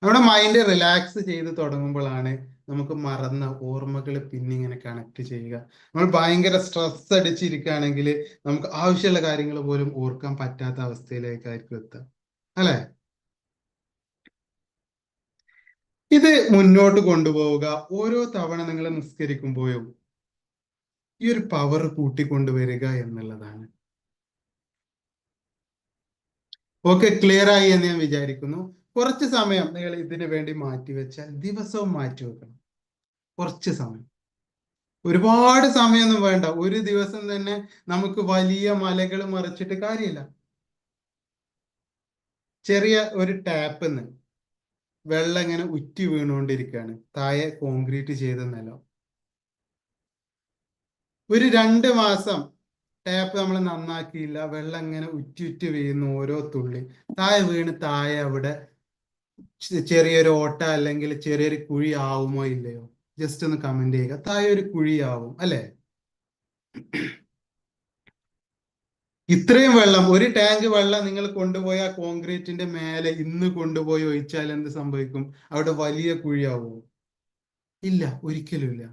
നമ്മുടെ മൈൻഡ് റിലാക്സ് ചെയ്ത് തുടങ്ങുമ്പോഴാണ് നമുക്ക് മറന്ന ഓർമ്മകൾ പിന്നെ ഇങ്ങനെ കണക്ട് ചെയ്യുക. നമ്മൾ ഭയങ്കര സ്ട്രെസ് അടിച്ചിരിക്കുകയാണെങ്കിൽ നമുക്ക് ആവശ്യമുള്ള കാര്യങ്ങൾ പോലും ഓർക്കാൻ പറ്റാത്ത അവസ്ഥയിലേക്കായിരിക്കും എത്തുക അല്ലെ? ഇത് മുന്നോട്ട് കൊണ്ടുപോവുക. ഓരോ തവണ നിങ്ങൾ നിസ്കരിക്കുമ്പോഴും ഈ ഒരു പവർ കൂട്ടിക്കൊണ്ടുവരിക എന്നുള്ളതാണ്. ഓക്കെ, ക്ലിയർ ആയി എന്ന് ഞാൻ വിചാരിക്കുന്നു. കുറച്ച് സമയം നിങ്ങൾ ഇതിനു വേണ്ടി മാറ്റിവെച്ചാൽ ദിവസവും മാറ്റി വെക്കണം. കുറച്ച് സമയം, ഒരുപാട് സമയമൊന്നും വേണ്ട. ഒരു ദിവസം തന്നെ നമുക്ക് വലിയ മലകൾ മറിച്ചിട്ട് കാര്യമില്ല. ചെറിയ ഒരു ടാപ്പിന്ന് വെള്ളം ഇങ്ങനെ ഉറ്റി വീണുകൊണ്ടിരിക്കുകയാണ്, താഴെ കോൺക്രീറ്റ് ചെയ്ത നിലം. ഒരു 2 മാസം ടാപ്പ് നമ്മൾ നന്നാക്കിയില്ല, വെള്ളം ഇങ്ങനെ ഉറ്റി ഉറ്റി വീഴുന്നു ഓരോ തുള്ളി. താഴെ വീണ് താഴെ അവിടെ ചെറിയൊരു ഓട്ട അല്ലെങ്കിൽ ചെറിയൊരു കുഴി ആവുമോ ഇല്ലയോ? ജസ്റ്റ് ഒന്ന് കമന്റ് ചെയ്യുക. താഴെ ഒരു കുഴിയാവും അല്ലെ? ഇത്രയും വെള്ളം, ഒരു ടാങ്ക് വെള്ളം നിങ്ങൾ കൊണ്ടുപോയ ആ കോൺക്രീറ്റിന്റെ മേലെ ഇന്ന് കൊണ്ടുപോയി ഒഴിച്ചാൽ എന്ത് സംഭവിക്കും? അവിടെ വലിയ കുഴിയാവും? ഇല്ല, ഒരിക്കലും ഇല്ല.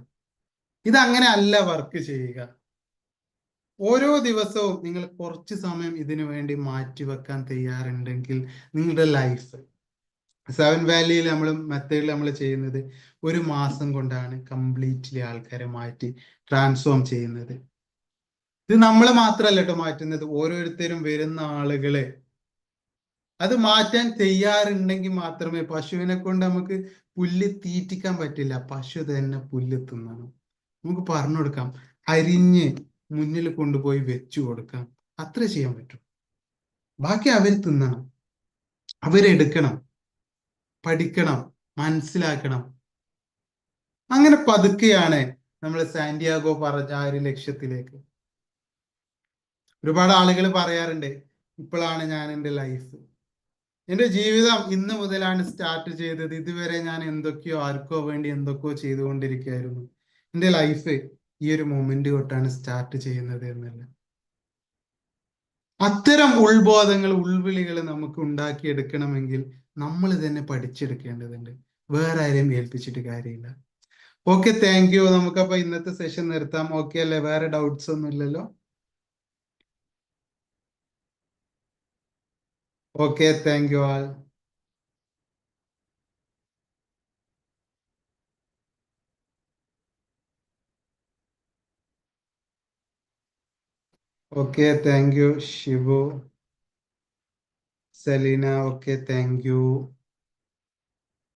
ഇതങ്ങനെ അല്ല വർക്ക് ചെയ്യുക. ഓരോ ദിവസവും നിങ്ങൾ കുറച്ച് സമയം ഇതിനു വേണ്ടി മാറ്റിവെക്കാൻ തയ്യാറുണ്ടെങ്കിൽ നിങ്ങളുടെ ലൈഫ്, 7 വാലിയിൽ മെത്തേഡിൽ നമ്മൾ ചെയ്യുന്നത് 1 മാസം കൊണ്ടാണ് കംപ്ലീറ്റ്ലി ആൾക്കാരെ മാറ്റി ട്രാൻസ്ഫോം ചെയ്യുന്നത്. ഇത് നമ്മൾ മാത്രമല്ല കേട്ടോ മാറ്റുന്നത്, ഓരോരുത്തരും വരുന്ന ആളുകളെ അത് മാറ്റാൻ തയ്യാറുണ്ടെങ്കിൽ മാത്രമേ. പശുവിനെ കൊണ്ട് നമുക്ക് പുല്ല് തീറ്റിക്കാൻ പറ്റില്ല, പശു തന്നെ പുല്ല് തിന്നണം. നമുക്ക് പറഞ്ഞു കൊടുക്കാം, അരിഞ്ഞ് മുന്നിൽ കൊണ്ടുപോയി വെച്ചു കൊടുക്കാം, അത്ര ചെയ്യാൻ പറ്റും. ബാക്കി അവർ തിന്നണം, അവരെടുക്കണം, പഠിക്കണം, മനസ്സിലാക്കണം. അങ്ങനെ പതുക്കെയാണ് നമ്മൾ സാന്റിയാഗോ പറഞ്ഞ ആ ഒരു ലക്ഷ്യത്തിലേക്ക്. ഒരുപാട് ആളുകൾ പറയാറുണ്ട്, ഇപ്പോഴാണ് ഞാൻ എൻ്റെ ലൈഫ്, എൻ്റെ ജീവിതം ഇന്ന് മുതലാണ് സ്റ്റാർട്ട് ചെയ്തത്, ഇതുവരെ ഞാൻ എന്തൊക്കെയോ ആർക്കോ വേണ്ടി എന്തൊക്കെയോ ചെയ്തുകൊണ്ടിരിക്കുകയായിരുന്നു, എൻ്റെ ലൈഫ് ഈ ഒരു മൊമെന്റ് തൊട്ടാണ് സ്റ്റാർട്ട് ചെയ്യുന്നത് എന്നല്ല. അത്തരം ഉൾബോധങ്ങൾ, ഉൾവിളികൾ നമുക്ക് ഉണ്ടാക്കിയെടുക്കണമെങ്കിൽ നമ്മൾ തന്നെ പഠിച്ചെടുക്കേണ്ടതുണ്ട്, വേറെ ആരെയും ഏൽപ്പിച്ചിട്ട് കാര്യമില്ല. Okay, thank U. നമുക്കപ്പോ ഇന്നത്തെ സെഷൻ നിർത്താം. ഓക്കെ അല്ലേ? വേറെ ഡൗട്ട്സ് ഒന്നും ഇല്ലല്ലോ? Okay, thank you all. Okay, thank you Shibu, Selina. Okay, thank U.